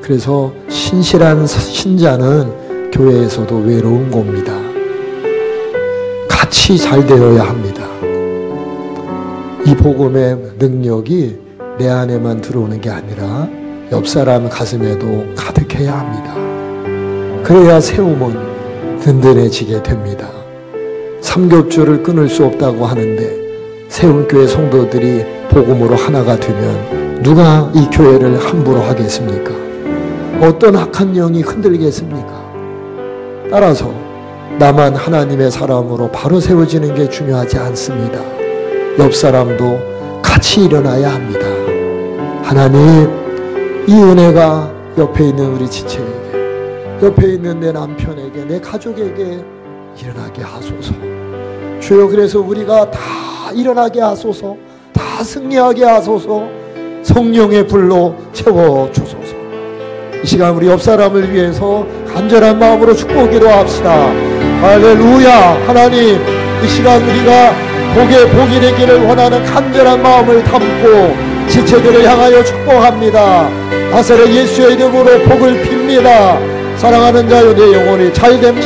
그래서 신실한 신자는 교회에서도 외로운 겁니다. 같이 잘 되어야 합니다. 이 복음의 능력이 내 안에만 들어오는 게 아니라 옆 사람 가슴에도 가득해야 합니다. 그래야 세움은 든든해지게 됩니다. 삼겹줄을 끊을 수 없다고 하는데 세움교회 성도들이 복음으로 하나가 되면 누가 이 교회를 함부로 하겠습니까? 어떤 악한 영이 흔들겠습니까? 따라서 나만 하나님의 사람으로 바로 세워지는 게 중요하지 않습니다. 옆 사람도 같이 일어나야 합니다. 하나님, 이 은혜가 옆에 있는 우리 지체에게, 옆에 있는 내 남편에게, 내 가족에게 일어나게 하소서. 주여, 그래서 우리가 다 일어나게 하소서, 다 승리하게 하소서, 성령의 불로 채워주소서. 이 시간 우리 옆 사람을 위해서 간절한 마음으로 축복 기도합시다. 할렐루야. 하나님, 이 시간 우리가 복에 복이 되기를 원하는 간절한 마음을 담고 지체들을 향하여 축복합니다. 나사렛 예수의 이름으로 복을 빕니다. 사랑하는 자여, 내 영혼이 잘됨,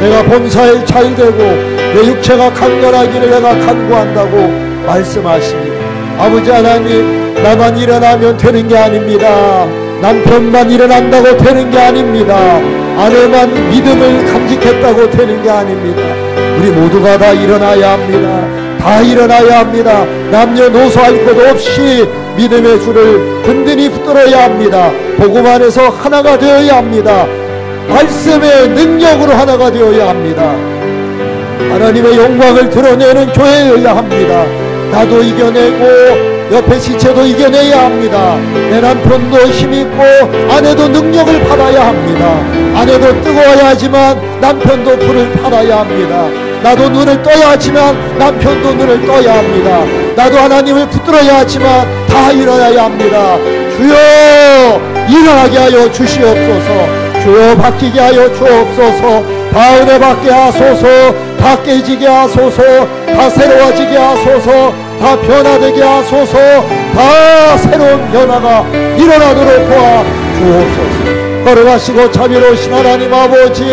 내가 본사에 잘되고 내 육체가 강건하기를 내가 간구한다고 말씀하십니다. 아버지 하나님, 나만 일어나면 되는 게 아닙니다. 남편만 일어난다고 되는 게 아닙니다. 아내만 믿음을 간직했다고 되는 게 아닙니다. 우리 모두가 다 일어나야 합니다. 다 일어나야 합니다. 남녀노소 할 것 없이 믿음의 줄을 든든히 붙들어야 합니다. 복음 안에서 하나가 되어야 합니다. 말씀의 능력으로 하나가 되어야 합니다. 하나님의 영광을 드러내는 교회여야 합니다. 나도 이겨내고 옆에 지체도 이겨내야 합니다. 내 남편도 힘있고 아내도 능력을 받아야 합니다. 아내도 뜨거워야 하지만 남편도 불을 팔아야 합니다. 나도 눈을 떠야 하지만 남편도 눈을 떠야 합니다. 나도 하나님을 붙들어야 하지만 다 일어나야 합니다. 주여, 일어나게 하여 주시옵소서. 주여, 바뀌게 하여 주옵소서. 다 은혜 받게 하소서. 다 깨지게 하소서. 다 새로워지게 하소서. 다 변화되게 하소서. 다 새로운 변화가 일어나도록 도와 주옵소서. 걸어가시고 자비로우신 하나님 아버지,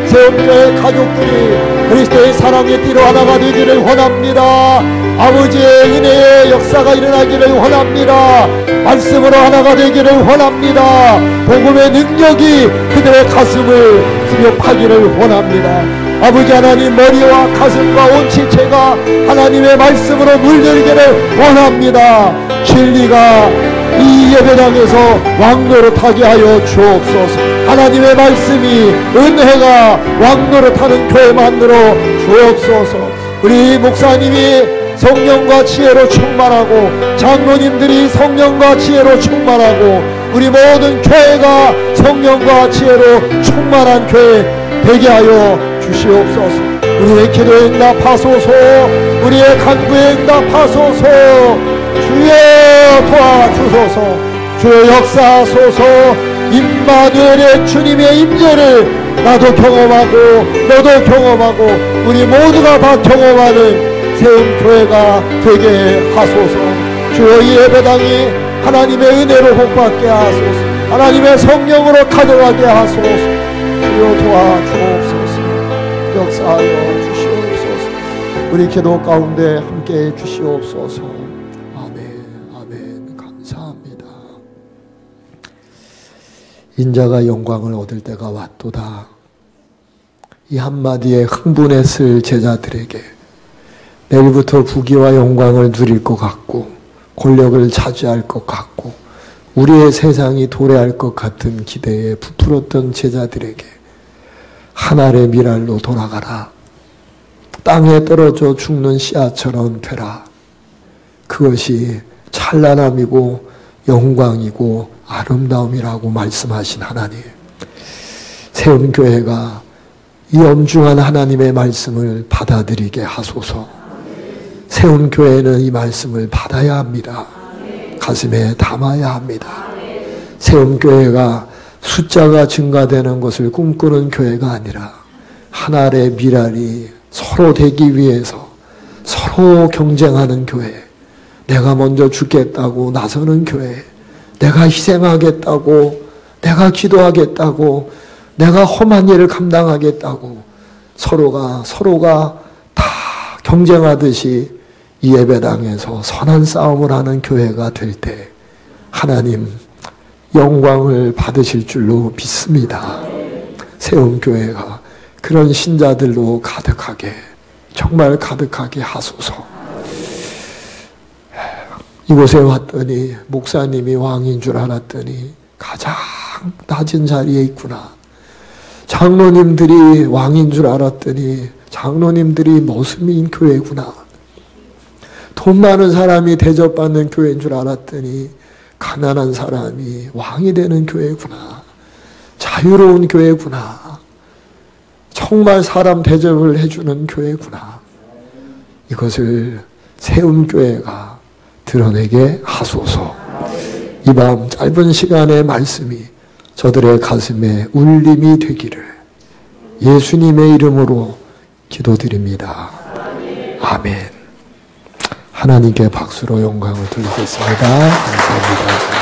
세움교회 가족들이 그리스도의 사랑의 띠로 하나가 되기를 원합니다. 아버지의 은혜의 역사가 일어나기를 원합니다. 말씀으로 하나가 되기를 원합니다. 복음의 능력이 그들의 가슴을 수렵하기를 원합니다. 아버지 하나님, 머리와 가슴과 온 지체가 하나님의 말씀으로 물들기를 원합니다. 진리가 이 예배당에서 왕노릇하게 하여 주옵소서. 하나님의 말씀이, 은혜가 왕노릇하는 교회 만들어 주옵소서. 우리 목사님이 성령과 지혜로 충만하고 장로님들이 성령과 지혜로 충만하고 우리 모든 교회가 성령과 지혜로 충만한 교회 되게 하여 주시옵소서. 우리의 기도에 응답하소서. 우리의 간구에 응답하소서. 주여, 도와주소서. 주여, 역사하소서. 임마누엘의 주님의 임재를 나도 경험하고 너도 경험하고 우리 모두가 다 경험하는 세움교회가 되게 하소서. 주여, 이 예배당이 하나님의 은혜로 복받게 하소서. 하나님의 성령으로 가져가게 하소서. 주여, 도와주옵소서. 역사하여 주시옵소서. 우리 기도 가운데 함께해 주시옵소서. 아멘, 아멘. 감사합니다. 인자가 영광을 얻을 때가 왔도다. 이 한마디에 흥분했을 제자들에게 내일부터 부귀와 영광을 누릴 것 같고 권력을 차지할 것 같고 우리의 세상이 도래할 것 같은 기대에 부풀었던 제자들에게 한 알의 미랄로 돌아가라. 땅에 떨어져 죽는 씨앗처럼 되라. 그것이 찬란함이고 영광이고 아름다움이라고 말씀하신 하나님, 세움교회가 이 엄중한 하나님의 말씀을 받아들이게 하소서. 세움교회는 이 말씀을 받아야 합니다. 가슴에 담아야 합니다. 세움교회가 숫자가 증가되는 것을 꿈꾸는 교회가 아니라 한 알의 미랄이 서로 되기 위해서 서로 서로 경쟁하는 교회, 내가 먼저 죽겠다고 나서는 교회, 내가 희생하겠다고, 내가 기도하겠다고, 내가 험한 일을 감당하겠다고 서로가 다 경쟁하듯이 이 예배당에서 선한 싸움을 하는 교회가 될 때 하나님 영광을 받으실 줄로 믿습니다. 세움교회가 그런 신자들로 가득하게, 정말 가득하게 하소서. 이곳에 왔더니 목사님이 왕인 줄 알았더니 가장 낮은 자리에 있구나. 장로님들이 왕인 줄 알았더니 장로님들이 머슴인 교회구나. 돈 많은 사람이 대접받는 교회인 줄 알았더니 가난한 사람이 왕이 되는 교회구나. 자유로운 교회구나. 정말 사람 대접을 해주는 교회구나. 이것을 세움교회가 드러내게 하소서. 이 밤 짧은 시간의 말씀이 저들의 가슴에 울림이 되기를 예수님의 이름으로 기도드립니다. 아멘. 하나님께 박수로 영광을 돌리겠습니다. 감사합니다.